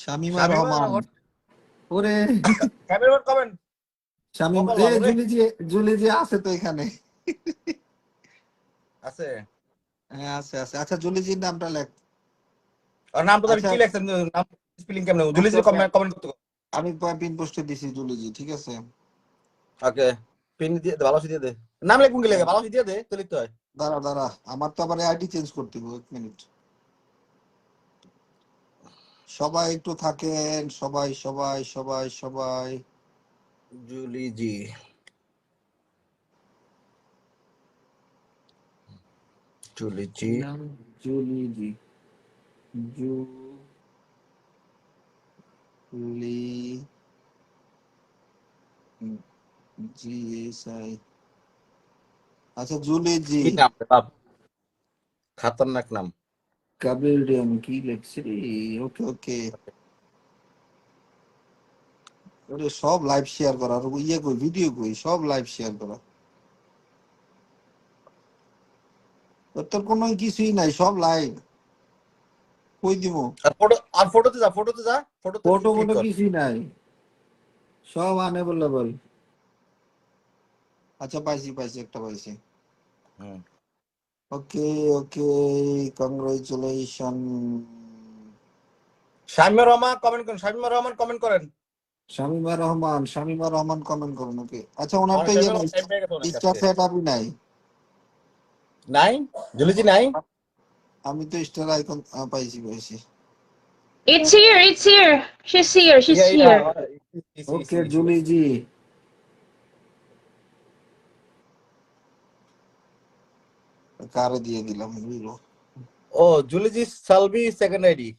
Shamima Rahman. ওরে ক্যামেরাম্যান কমেন্ট শামিম, কপাল এ ভালো রে। Julie জি আছে তো এখানে? আছে হ্যাঁ আছে। আচ্ছা জুলি জির নামটা লেখ। আর নামটা তো আমি আচ্ছা, কি লিখছেন, নাম স্পেলিং কেমন? জুলি জি কমেন্ট করতে। আমি পিন পোস্টে দিছি জুলি জি, ঠিক আছে? ওকে পিন দিয়ে দে, ভালো দিয়ে দে, নাম লিখবো কি লাগে, ভালো দিয়ে দে তো লিখতে হয়। দাঁড়া আমার তো আবার আইডি চেঞ্জ করতে হবে, 1 মিনিট। সবাই একটু থাকেন, সবাই। জুলি জি জুলি জি জুলি জি জুলি জি এসআই। আচ্ছা জুলি জি কি নাম রে বাপ, খতরনাক নাম। কাবিলিয়ান কি লেখছে? ওকে ওরে সব লাইভ শেয়ার করা, আর কই ভিডিও কই, সব লাইভ শেয়ার করা। তোর কোনো কিছুই নাই, সব লাইভ কই দিব। আর ফটোতে যা ফটোতে ফটো ক্লিক কর। কিছুই নাই, সব আনএভেলেবল। আচ্ছা পাইছি একটা পাইছি। ওকে কংগ্রাচুলেশন। শামিমা রহমান কমেন্ট করেন, শামিমা রহমান কমেন্ট করেন। শামিমা রহমান কমেন্ট করুন। ওকে আচ্ছা ওনার তো শামিমা রহমান টাইম পেয়ে গেছে অনেক স্টার আজকে। সেট আপই নাই। নাই জুলি জি নাই। আমি তো স্টার আইকন পাইছি। It's here. She's here. Okay Juli ji কারে দিয়ে দিলাম বুঝলো। ও জুলি জি সালভি সেকেন্ড আইডি।